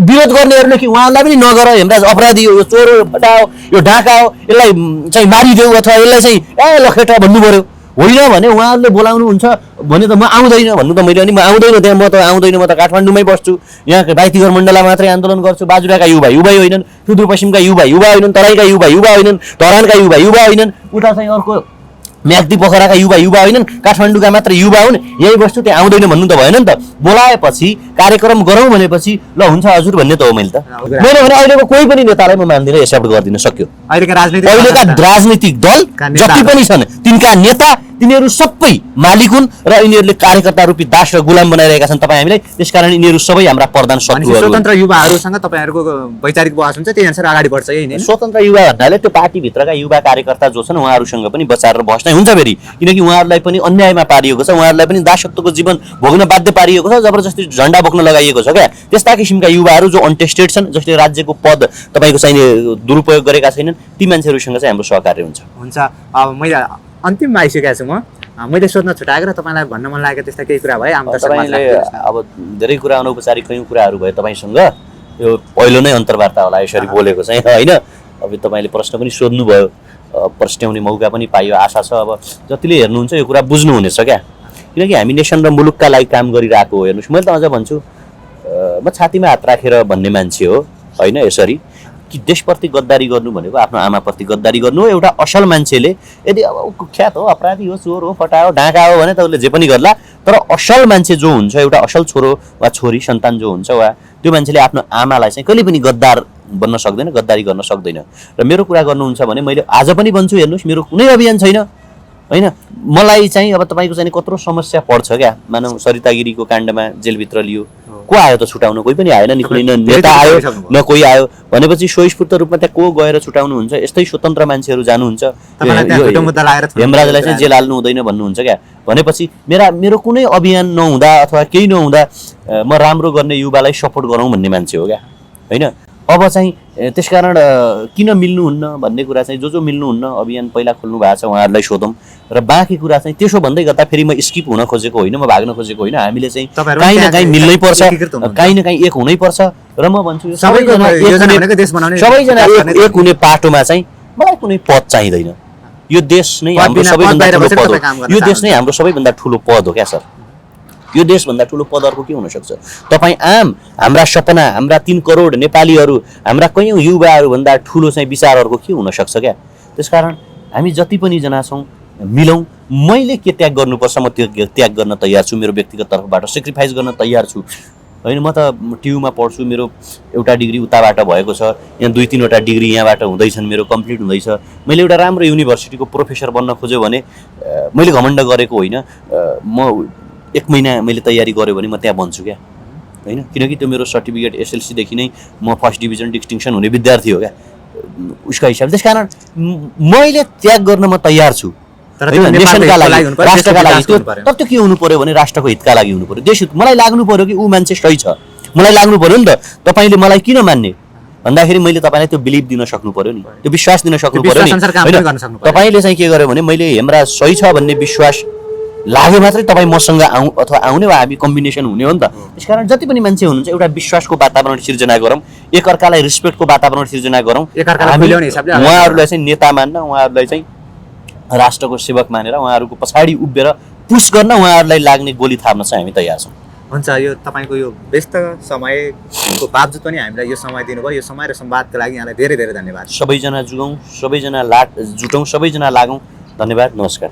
विरोध गर्नेहरूले कि उहाँलाई पनि नगर, हेमराज अपराधी हो, यो चोर हो, फटा हो, यो डाका हो, यसलाई चाहिँ मारिदेऊ अथवा यसलाई चाहिँ ल केटा भन्नु पऱ्यो। होइन भने उहाँहरूले बोलाउनुहुन्छ भने त म आउँदैन भन्नु त मैले, अनि म आउँदैन त्यहाँ, म त आउँदैन, म त काठमाडौँमै बस्छु, यहाँ भाइतिगर मण्डलमा मात्रै आन्दोलन गर्छु। बाजुराका युवा होइनन्, सुदूरपश्चिमका युवा होइनन्, तराईका युवा होइनन्, धरानका युवा होइनन्, उता चाहिँ अर्को म्याग्दी पोखराका युवा होइनन्, काठमाडौँका मात्र युवा हुन्, यही बस्छु, त्यहाँ आउँदैन भन्नु त भएन नि त। बोलाएपछि कार्यक्रम गरौँ भनेपछि ल हुन्छ हजुर भन्ने त हो। मैले त मैले भने अहिलेको कोही पनि नेतालाई म मान्दिनँ, एक्सेप्ट गर्दिनँ, सक्यो। अहिलेका राजनीतिक दल जति पनि छन् तिनका नेता तिनीहरू सबै मालिक हुन् र यिनीहरूले कार्यकर्ता रूपी दास र गुलाम बनाइरहेका छन् तपाईँ हामीलाई। त्यसकारण यिनीहरू सबै हाम्रा प्रधान शत्रुहरू। स्वतन्त्र युवाहरूसँग तपाईँहरूको वैचारिक बहस हुन्छ, त्यही अनुसार अगाडि बढ्छ यही नै। स्वतन्त्र युवा भन्नाले त्यो पार्टीभित्रका युवा कार्यकर्ता जो छन् उहाँहरूसँग पनि बचाएर बस्नै हुन्छ फेरि, किनकि उहाँहरूलाई पनि अन्यायमा पारिएको छ, उहाँहरूलाई पनि दासत्वको जीवन भोग्न बाध्य पारिएको छ, जबरजस्ती झन्डा बोक्न लगाइएको छ क्या। त्यस्ता किसिमका युवाहरू जो अनटेस्टेड छन्, जसले राज्यको पद तपाईँको चाहिने दुरुपयोग गरेका छैनन्, ती मान्छेहरूसँग चाहिँ हाम्रो सहकार्य हुन्छ। अब मैले अन्तिममा आइसकेको छु, मैले सोध्न छुट्याएको र तपाईँलाई भन्न मन लागेको त्यस्ता केही कुरा भयो? तपाईँले अब धेरै कुरा अनौपचारिक कयौँ कुराहरू भयो तपाईँसँग, यो पहिलो नै अन्तर्वार्ता होला यसरी बोलेको चाहिँ होइन। अब तपाईँले प्रश्न पनि सोध्नुभयो, प्रश्नाउने मौका पनि पाइयो, आशा छ अब जतिले हेर्नुहुन्छ यो कुरा बुझ्नुहुनेछ क्या। किनकि हामी नेसन र मुलुकका लागि काम गरिरहेको हो। हेर्नुहोस्, मैले त अझ भन्छु, म छातीमा हात राखेर भन्ने मान्छे हो होइन, यसरी कि देशप्रति गद्दारी गर्नु भनेको आफ्नो आमाप्रति गद्दारी गर्नु हो। एउटा असल मान्छेले यदि अब कुख्यात हो, अपराधी हो, चोर हो, फटा हो, डाका हो भने त उसले जे पनि गर्ला, तर असल मान्छे जो हुन्छ, एउटा असल छोरो वा छोरी सन्तान जो हुन्छ वा त्यो मान्छेले आफ्नो आमालाई चाहिँ कहिले पनि गद्दार बन्न सक्दैन, गद्दारी गर्न सक्दैन। र मेरो कुरा गर्नुहुन्छ भने मैले आज पनि भन्छु, हेर्नुहोस् मेरो कुनै अभियान छैन होइन। मलाई चाहिँ अब तपाईँको चाहिँ कत्रो समस्या पर्छ क्या। मानव सरिता गिरीको काण्डमा जेलभित्र लियो, को आयो त छुटाउन? कोही पनि आएन नि, कुनै नेता आयो न कोही आयो भनेपछि स्वस्फूर्त रूपमा त्यहाँ को गएर छुटाउनुहुन्छ? यस्तै स्वतन्त्र मान्छेहरू जानुहुन्छ, हेमराजलाई चाहिँ जेल हाल्नु हुँदैन भन्नुहुन्छ क्या। भनेपछि मेरो कुनै अभियान नहुँदा अथवा केही नहुँदा म राम्रो गर्ने युवालाई सपोर्ट गरौँ भन्ने मान्छे हो क्या होइन। अब चाहिँ त्यसकारण किन मिल्नुहुन्न भन्ने कुरा चाहिँ जो मिल्नुहुन्न अभियान पहिला खोल्नु भएको छ उहाँहरूलाई सोधौँ। र बाँकी कुरा चाहिँ त्यसो भन्दै गर्दा फेरि म स्किप हुन खोजेको होइन, म भाग्न खोजेको होइन। हामीले चाहिँ काहीँ न काहीँ मिल्नै पर्छ, काहीँ न काहीँ एक हुनै पर्छ। र म भन्छु सबैजना एक हुने पाटोमा चाहिँ मलाई कुनै पद चाहिँदैन। यो देश नै हाम्रो सबैभन्दा ठुलो पद हो, यो देश नै हाम्रो सबैभन्दा ठुलो पद हो क्या सर। यो देशभन्दा ठुलो पद अर्को के हुनसक्छ? तपाईँ हाम्रा सपना, हाम्रा 3 करोड नेपालीहरू, हाम्रा कयौँ युवाहरूभन्दा ठुलो चाहिँ विचारहरूको के हुनसक्छ क्या। त्यसकारण हामी जति पनि जना छौँ मिलौँ। मैले के त्याग गर्नुपर्छ म त्यो त्याग गर्न तयार छु, मेरो व्यक्तिगत तर्फबाट सेक्रिफाइस गर्न तयार छु होइन। म त ट्युमा पढ्छु, मेरो एउटा डिग्री उताबाट भएको छ, यहाँ 2-3वटा डिग्री यहाँबाट हुँदैछन्, मेरो कम्प्लिट हुँदैछ। मैले एउटा राम्रो युनिभर्सिटीको प्रोफेसर बन्न खोज्यो भने मैले घमण्ड गरेको होइन, म 1 महिना मैले तयारी गरेँ भने म त्यहाँ बन्छु क्या होइन। किनकि त्यो मेरो सर्टिफिकेट एसएलसीदेखि नै म फर्स्ट डिभिजन डिस्टिङसन हुने विद्यार्थी हो क्या उसका हिसाबले। त्यसकारण मैले त्याग गर्न म तयार छु, नेसनका लागि, राष्ट्रका लागि। तर त्यो के हुनु पर्यो भने राष्ट्रको हितका लागि हुनु पर्यो, देश हित। मलाई लाग्नु पर्यो कि ऊ मान्छे सही छ, मलाई लाग्नु पर्यो नि त। तपाईँले मलाई किन मान्ने? भन्दाखेरि मैले तपाईँलाई त्यो बिलिभ दिन सक्नु पर्यो नि, त्यो विश्वास दिन सक्नु त्यो पर्यो विश्वास अनुसार काम नि पनि होइन? गर्न सक्नु पर्यो। तपाईँले चाहिँ के गर्यो भने मैले हेमराज सही छ भन्ने विश्वास लाग्यो मात्रै तपाईँ मसँग आउँ अथवा आउने वा हामी कम्बिनेसन हुने हो नि त। त्यसकारण जति पनि मान्छे हुनुहुन्छ एउटा विश्वासको वातावरण सिर्जना गरौँ, एकअर्कालाई रिस्पेक्टको वातावरण सिर्जना गरौँ। एकअर्कालाई मिलाउने हिसाबले अगाडि उहाँहरूलाई चाहिँ नेता मान्न, उहाँहरूलाई चाहिँ राष्ट्रको सेवक मानेर उहाँहरूको पछाडि उभिएर पुस गर्न उहाँहरूलाई लाग्ने गोली थाप्न चाहिँ हामी तयार छौँ। हुन्छ, यो तपाईँको यो व्यस्त समयको बावजुद पनि हामीलाई यो समय दिनुभयो। यो समय र संवादको लागि यहाँलाई धेरै धेरै धन्यवाद। सबैजना जुगौँ, सबैजना जुटौँ, सबैजना लागौँ। धन्यवाद, नमस्कार।